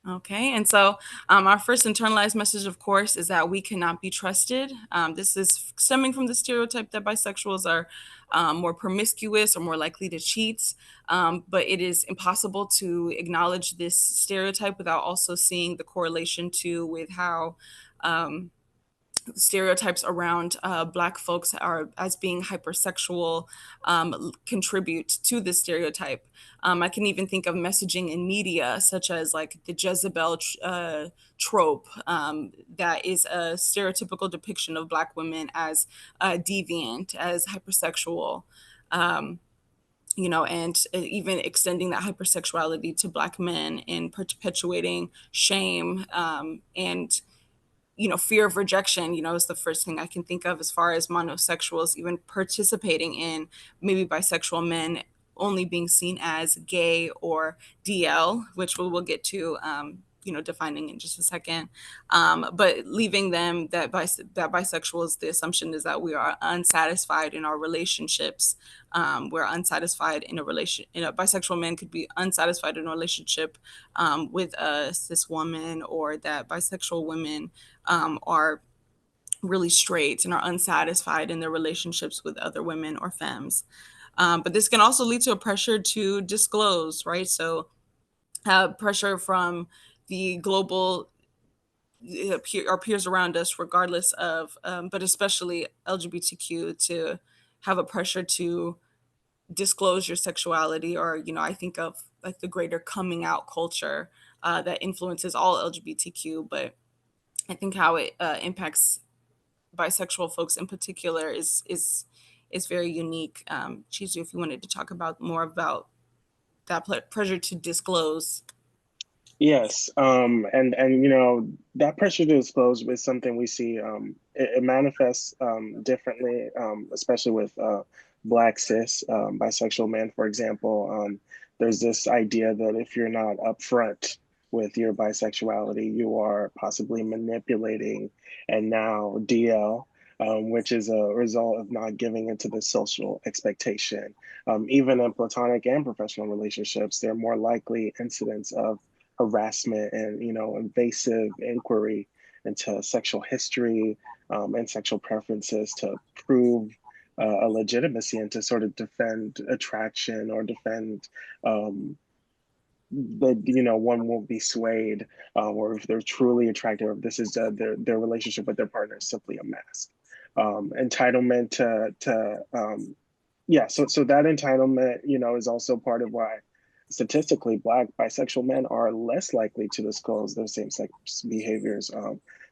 Okay, and so our first internalized message, of course, is that we cannot be trusted. This is stemming from the stereotype that bisexuals are more promiscuous or more likely to cheat, but it is impossible to acknowledge this stereotype without also seeing the correlation with how stereotypes around Black folks are as being hypersexual contribute to this stereotype. I can even think of messaging in media, such as like the Jezebel trope, that is a stereotypical depiction of Black women as deviant, as hypersexual. And even extending that hypersexuality to Black men and perpetuating shame and fear of rejection, is the first thing I can think of as far as monosexuals even participating in maybe bisexual men only being seen as gay or DL, which we'll get to, defining in just a second. But leaving them that bisexuals, the assumption is that we are unsatisfied in our relationships. We're unsatisfied in a bisexual man could be unsatisfied in a relationship with a cis woman, or that bisexual women are really straight and are unsatisfied in their relationships with other women or femmes. But this can also lead to a pressure to disclose, right? So pressure from the global our peers around us, regardless of, but especially LGBTQ, to have a pressure to disclose your sexuality, or I think of like the greater coming out culture, that influences all LGBTQ, but I think how it impacts bisexual folks in particular is very unique. Chizu, if you wanted to talk about more about that pressure to disclose. Yes, and you know that pressure to disclose is something we see. It manifests differently, especially with Black cis bisexual men, for example. There's this idea that if you're not upfront with your bisexuality, you are possibly manipulating, and now DL, which is a result of not giving into the social expectation. Even in platonic and professional relationships, there are more likely incidents of harassment and invasive inquiry into sexual history and sexual preferences to prove a legitimacy and to sort of defend attraction or defend one won't be swayed or if they're truly attracted or if this is their relationship with their partner is simply a mask. Entitlement to so that entitlement is also part of why statistically Black bisexual men are less likely to disclose their same-sex behaviors,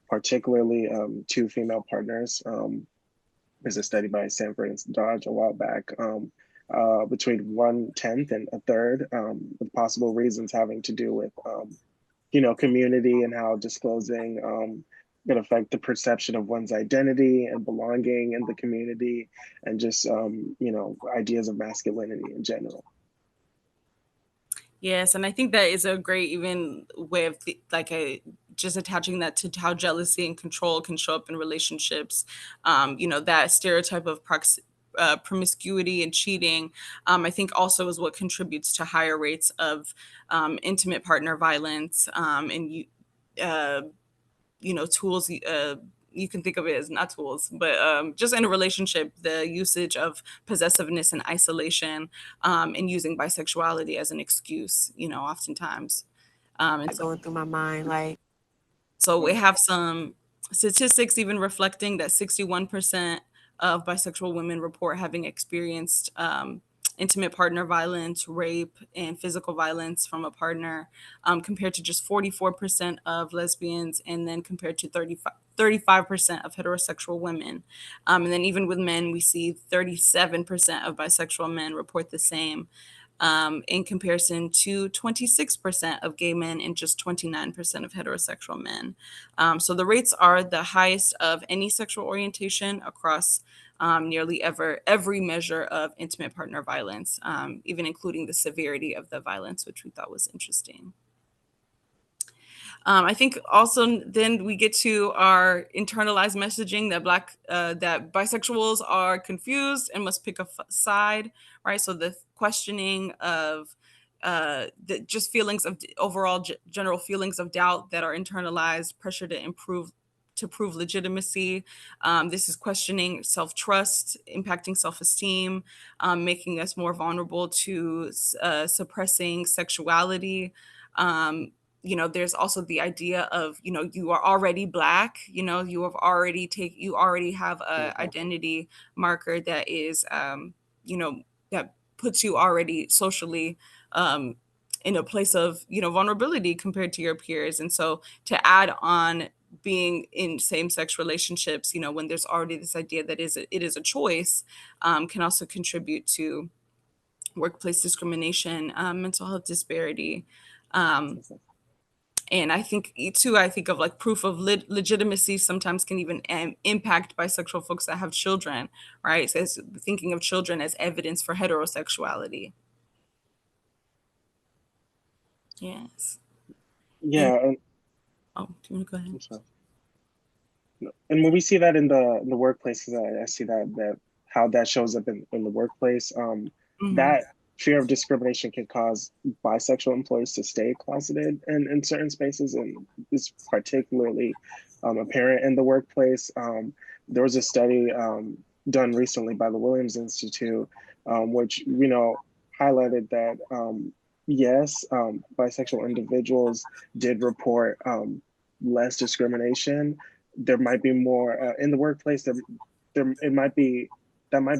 particularly to female partners. There's a study by Sanford and Dodge a while back, between 1/10 and a third, with possible reasons having to do with community and how disclosing can affect the perception of one's identity and belonging in the community and just ideas of masculinity in general. Yes, and I think that is a great even way of just attaching that to how jealousy and control can show up in relationships. That stereotype of promiscuity and cheating, I think also is what contributes to higher rates of intimate partner violence and tools. You can think of it as not tools, but just in a relationship, the usage of possessiveness and isolation and using bisexuality as an excuse, oftentimes. And Going through my mind, so we have some statistics even reflecting that 61% of bisexual women report having experienced intimate partner violence, rape, and physical violence from a partner, compared to just 44% of lesbians, and then compared to 35% of heterosexual women. And then even with men, we see 37% of bisexual men report the same, in comparison to 26% of gay men and just 29% of heterosexual men. So the rates are the highest of any sexual orientation across nearly every measure of intimate partner violence, even including the severity of the violence, which we thought was interesting. I think also then we get to our internalized messaging that bisexuals are confused and must pick a side, right? So the questioning of just feelings of overall general feelings of doubt that are internalized, pressure to prove legitimacy. This is questioning self-trust, impacting self-esteem, making us more vulnerable to suppressing sexuality. There's also the idea of, you are already Black, you already have a identity marker that is, that puts you already socially in a place of, vulnerability compared to your peers. And so to add on being in same-sex relationships, when there's already this idea that it is a choice, can also contribute to workplace discrimination, mental health disparity. And I think of like proof of legitimacy sometimes can even impact bisexual folks that have children, right? So it's thinking of children as evidence for heterosexuality. Yes. Yeah. Do you want to go ahead? I'm sorry. And when we see that in the workplace, I see that how that shows up in the workplace, that fear of discrimination can cause bisexual employees to stay closeted in certain spaces, and is particularly apparent in the workplace. There was a study done recently by the Williams Institute, which highlighted that yes, bisexual individuals did report less discrimination. There might be more in the workplace. That might be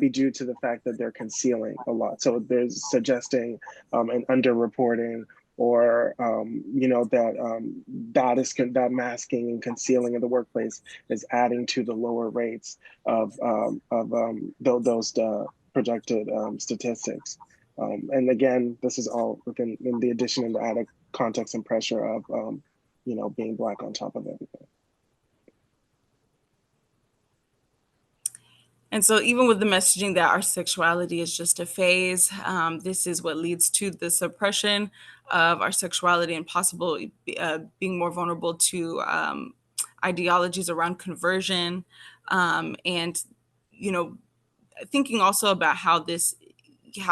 due to the fact that they're concealing a lot. So there's suggesting an underreporting or that masking and concealing in the workplace is adding to the lower rates of those projected statistics. And again, this is all within in the addition and the added context and pressure of being Black on top of everything. And so even with the messaging that our sexuality is just a phase, this is what leads to the suppression of our sexuality and possibly being more vulnerable to ideologies around conversion. And, thinking also about how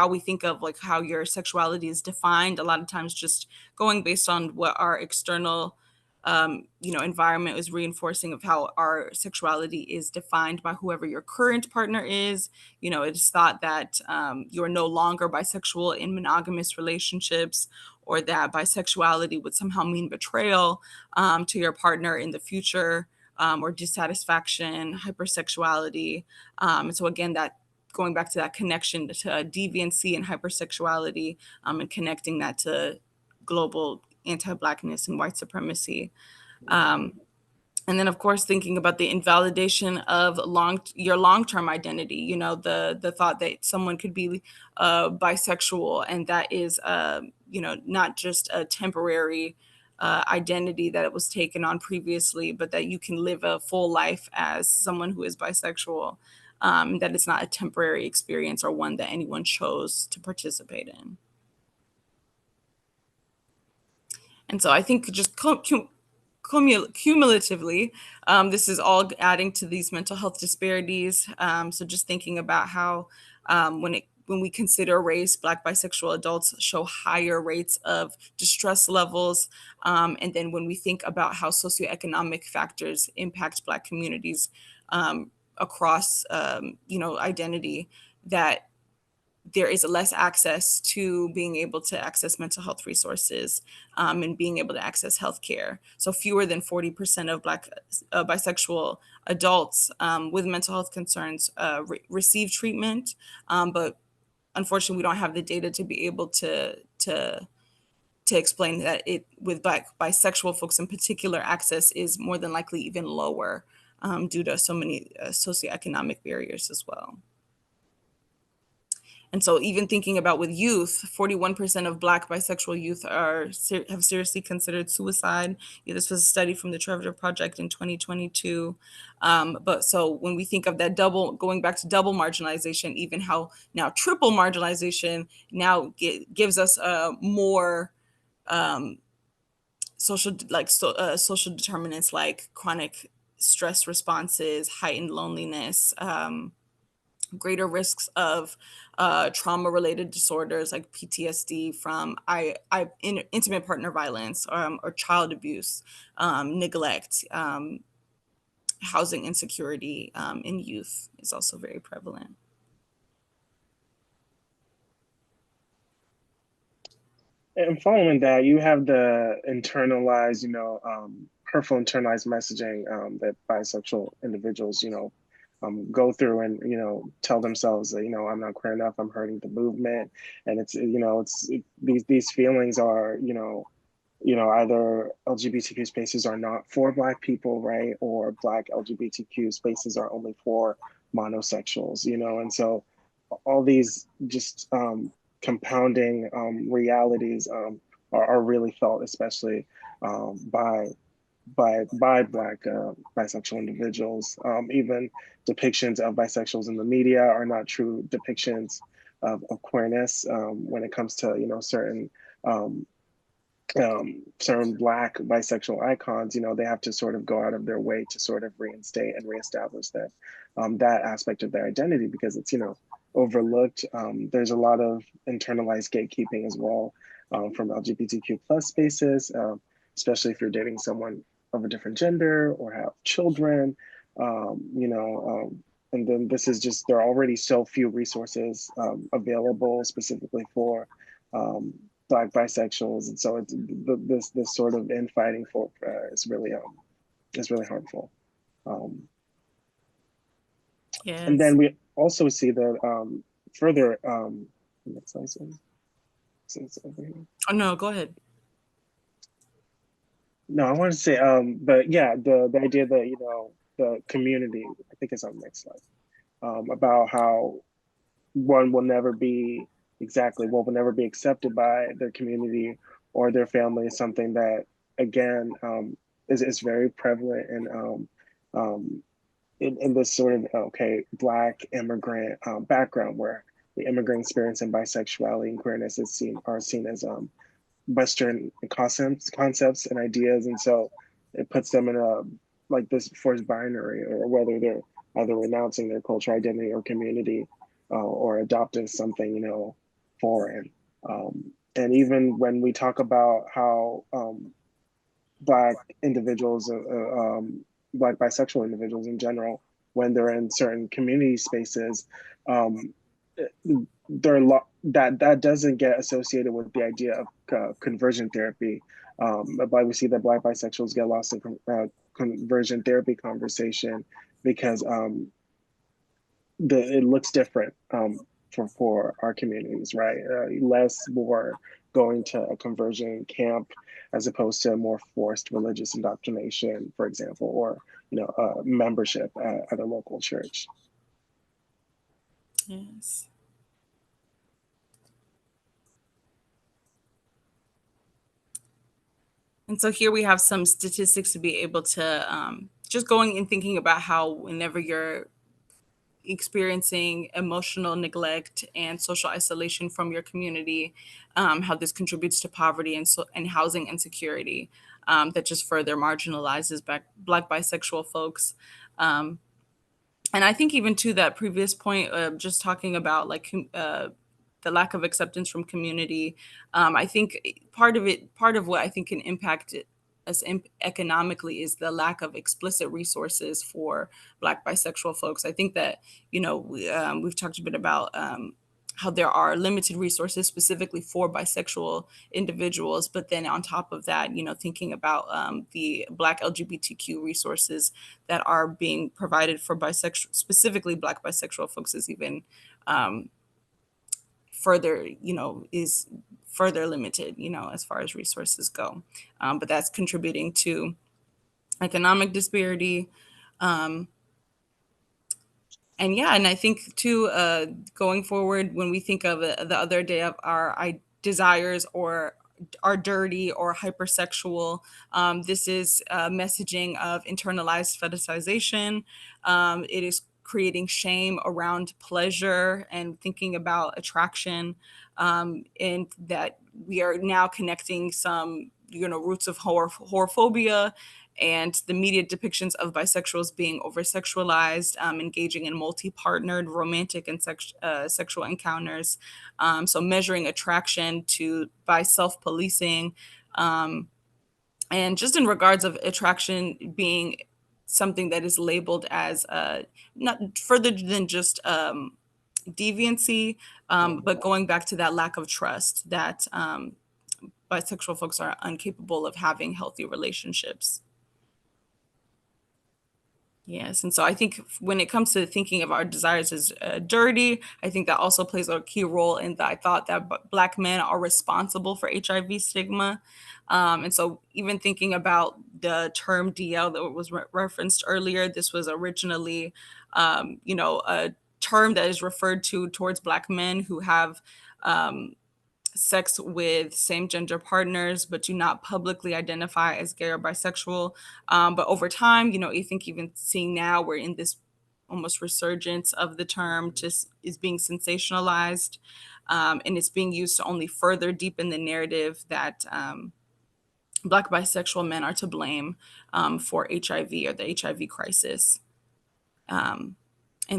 we think of like how your sexuality is defined, a lot of times just going based on what our external environment is reinforcing of how our sexuality is defined by whoever your current partner is. It's thought that you're no longer bisexual in monogamous relationships, or that bisexuality would somehow mean betrayal to your partner in the future, or dissatisfaction, hypersexuality. And so again, that going back to that connection to deviancy and hypersexuality, and connecting that to global anti-Blackness and white supremacy. And then, of course, thinking about the invalidation of your long-term identity, the thought that someone could be bisexual, and that is, not just a temporary identity that it was taken on previously, but that you can live a full life as someone who is bisexual, that it's not a temporary experience or one that anyone chose to participate in. And so I think just cumulatively, this is all adding to these mental health disparities. So just thinking about how when we consider race, Black bisexual adults show higher rates of distress levels. And then when we think about how socioeconomic factors impact Black communities across, identity, that there is less access to being able to access mental health resources and being able to access healthcare. So fewer than 40% of Black bisexual adults with mental health concerns receive treatment, but unfortunately, we don't have the data to be able to explain that with Black bisexual folks in particular, access is more than likely even lower due to so many socioeconomic barriers as well. And so even thinking about with youth, 41% of Black bisexual youth have seriously considered suicide. This was a study from the Trevor Project in 2022. But so when we think of that going back to double marginalization, even how now triple marginalization now gives us more social determinants like chronic stress responses, heightened loneliness, greater risks of trauma-related disorders like PTSD from intimate partner violence or child abuse, neglect, housing insecurity in youth is also very prevalent. And following that, you have the internalized, hurtful internalized messaging that bisexual individuals, go through and tell themselves that I'm not queer enough, I'm hurting the movement, and these feelings are either LGBTQ spaces are not for Black people, right, or Black LGBTQ spaces are only for monosexuals, and so all these just compounding realities are really felt, especially by Black bisexual individuals. Even depictions of bisexuals in the media are not true depictions of queerness when it comes to certain Black bisexual icons. They have to sort of go out of their way to sort of reinstate and reestablish that that aspect of their identity, because it's overlooked. There's a lot of internalized gatekeeping as well from LGBTQ plus spaces, especially if you're dating someone of a different gender or have children, and then this is just, there are already so few resources available specifically for Black bisexuals, and so it's, this sort of infighting for is really harmful. Yes. And then we also see that further. Next slide, over here. Oh no, go ahead. No, I want to say, but yeah, the idea that, you know, the community, I think it's on the next slide, about how one will never be exactly what will never be accepted by their community or their family is something that, again, is very prevalent um, in this sort of, okay, Black immigrant background where the immigrant experience and bisexuality and queerness are seen as Western concepts and ideas, and so it puts them in a like this forced binary, or whether they're either renouncing their cultural identity or community, or adopting something, you know, foreign. And even when we talk about how Black individuals, Black bisexual individuals in general, when they're in certain community spaces, um, that doesn't get associated with the idea of conversion therapy. But we see that Black bisexuals get lost in conversion therapy conversation because it looks different for our communities, right? Less more going to a conversion camp as opposed to more forced religious indoctrination, for example, or, you know, membership at a local church. Yes. And so here we have some statistics to be able to just going and thinking about how whenever you're experiencing emotional neglect and social isolation from your community, how this contributes to poverty and housing insecurity, that just further marginalizes Black bisexual folks. And I think even to that previous point, just talking about like the lack of acceptance from community, I think part of what I think can impact us economically is the lack of explicit resources for Black bisexual folks. I think that, you know, we've talked a bit about how there are limited resources specifically for bisexual individuals, but then on top of that, you know, thinking about the Black LGBTQ resources that are being provided for specifically Black bisexual folks is even further, you know, is further limited, you know, as far as resources go. But that's contributing to economic disparity. And yeah, and I think too, going forward, when we think of the other day of our desires or are dirty or hypersexual, this is messaging of internalized fetishization. It is creating shame around pleasure and thinking about attraction, and that we are now connecting some, you know, roots of horophobia and the media depictions of bisexuals being over-sexualized, engaging in multi-partnered romantic and sexual encounters. So measuring attraction by self-policing. And just in regards of attraction being something that is labeled as not further than just deviancy, but going back to that lack of trust that bisexual folks are incapable of having healthy relationships. Yes. And so I think when it comes to thinking of our desires as dirty, I think that also plays a key role in that I thought that Black men are responsible for HIV stigma. And so even thinking about the term DL that was referenced earlier, this was originally, you know, a term that is referred to towards Black men who have sex with same gender partners, but do not publicly identify as gay or bisexual. But over time, you know, I think even seeing now we're in this almost resurgence of the term just is being sensationalized. And it's being used to only further deepen the narrative that Black bisexual men are to blame for HIV or the HIV crisis. And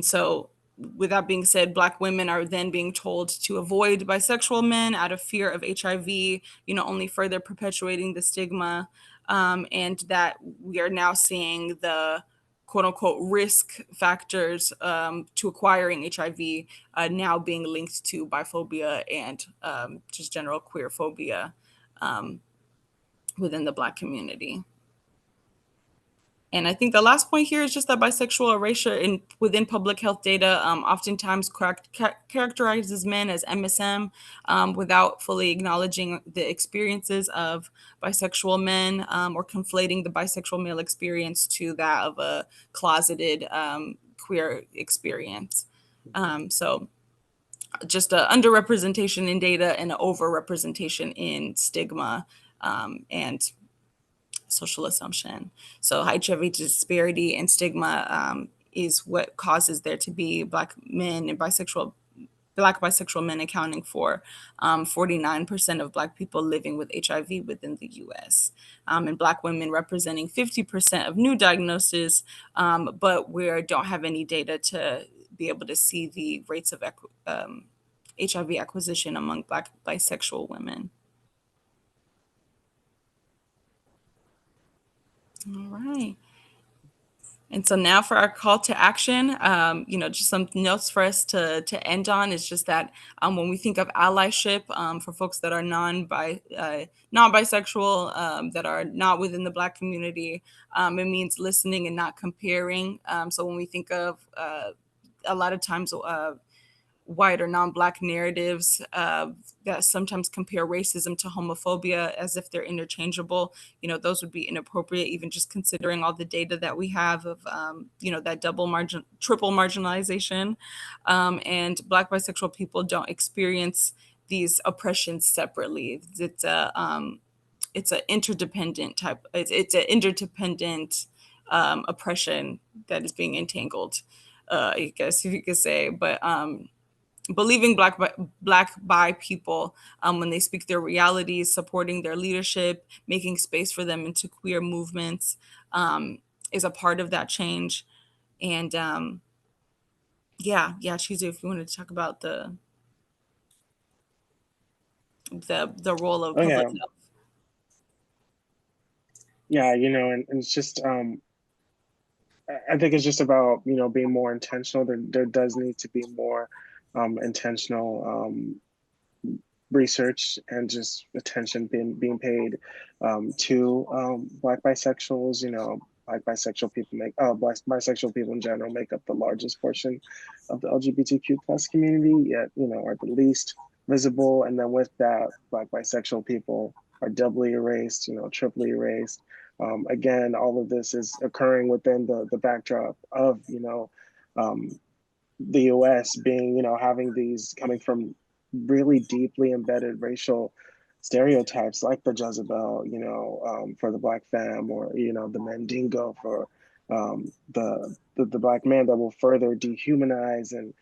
so with that being said, Black women are then being told to avoid bisexual men out of fear of HIV, you know, only further perpetuating the stigma. And that we are now seeing the quote unquote risk factors to acquiring HIV now being linked to biphobia and just general queer phobia within the Black community. And I think the last point here is just that bisexual erasure within public health data oftentimes characterizes men as MSM without fully acknowledging the experiences of bisexual men or conflating the bisexual male experience to that of a closeted queer experience. So just an underrepresentation in data and an overrepresentation in stigma and social assumption. So HIV disparity and stigma is what causes there to be Black bisexual men accounting for 49% of Black people living with HIV within the US, and Black women representing 50% of new diagnoses, but we don't have any data to be able to see the rates of HIV acquisition among Black bisexual women. All right. And so now for our call to action, just some notes for us to end on is just that when we think of allyship for folks that are non-bisexual, that are not within the Black community, it means listening and not comparing. So when we think of a lot of times white or non-Black narratives that sometimes compare racism to homophobia as if they're interchangeable, those would be inappropriate, even just considering all the data that we have of, that triple marginalization. And Black bisexual people don't experience these oppressions separately. It's an interdependent type, it's an interdependent oppression that is being entangled, I guess if you could say, but believing Black bi people when they speak their realities, supporting their leadership, making space for them into queer movements is a part of that change. And Chizu, if you wanted to talk about the role of public health. Yeah, and it's just I think it's just about being more intentional. There does need to be more intentional research and just attention being paid to Black bisexuals. Black bisexual people bisexual people in general make up the largest portion of the LGBTQ plus community, yet are the least visible. And then with that, Black bisexual people are doubly erased, triply erased. Again, all of this is occurring within the backdrop of the US being having these coming from really deeply embedded racial stereotypes like the Jezebel, for the Black femme, or the Mandingo for the Black man, that will further dehumanize and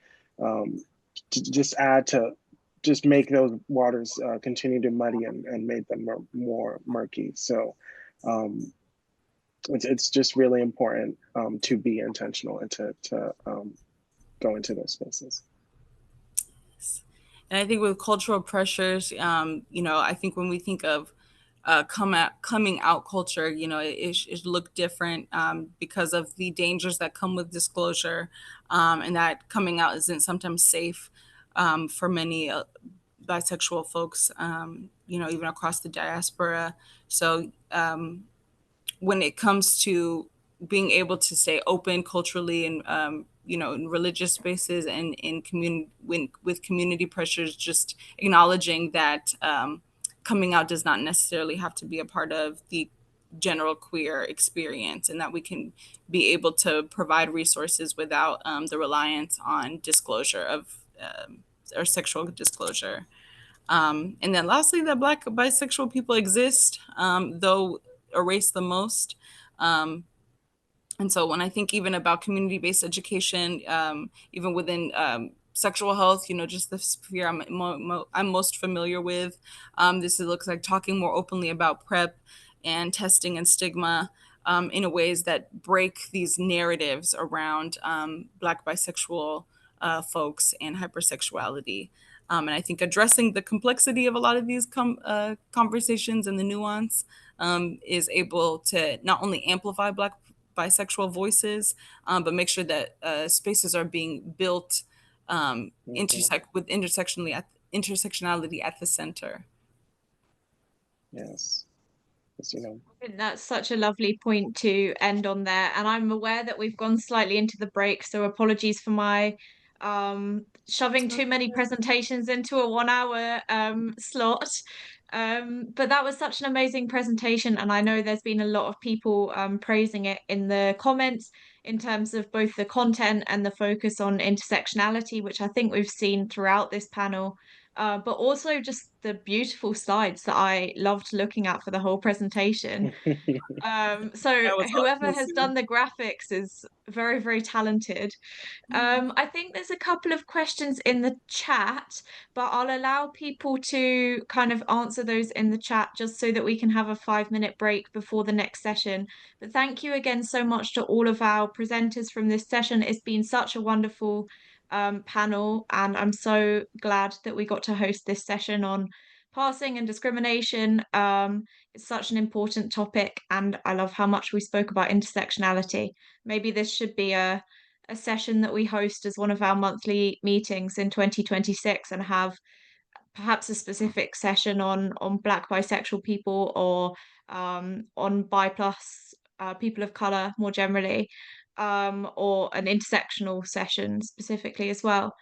just add to just make those waters continue to muddy and make them more murky. So it's just really important to be intentional and to go into those spaces. And I think with cultural pressures, I think when we think of coming out culture, it look different because of the dangers that come with disclosure, and that coming out isn't sometimes safe for many bisexual folks, even across the diaspora. So when it comes to being able to stay open culturally and in religious spaces and in with community pressures, just acknowledging that coming out does not necessarily have to be a part of the general queer experience, and that we can be able to provide resources without the reliance on disclosure of or sexual disclosure. And then lastly, that Black bisexual people exist, though erased the most. And so when I think even about community-based education, even within sexual health, just the sphere I'm most familiar with, this looks like talking more openly about PrEP and testing and stigma in a ways that break these narratives around Black bisexual folks and hypersexuality. And I think addressing the complexity of a lot of these conversations and the nuance is able to not only amplify Black bisexual voices, but make sure that spaces are being built with intersectionality at the center. Yes. because, you know. I think that's such a lovely point to end on there. And I'm aware that we've gone slightly into the break, so apologies for my shoving too many presentations into a 1 hour slot. But that was such an amazing presentation, and I know there's been a lot of people praising it in the comments in terms of both the content and the focus on intersectionality, which I think we've seen throughout this panel. But also just the beautiful slides that I loved looking at for the whole presentation. So That was whoever awesome to has see. done the graphics is very, very talented. I think there's a couple of questions in the chat, but I'll allow people to kind of answer those in the chat just so that we can have a 5-minute break before the next session. But thank you again so much to all of our presenters from this session. It's been such a wonderful panel, and I'm so glad that we got to host this session on passing and discrimination. It's such an important topic, and I love how much we spoke about intersectionality. Maybe this should be a session that we host as one of our monthly meetings in 2026, and have perhaps a specific session on Black bisexual people, or on bi plus people of color more generally, or an intersectional session specifically as well.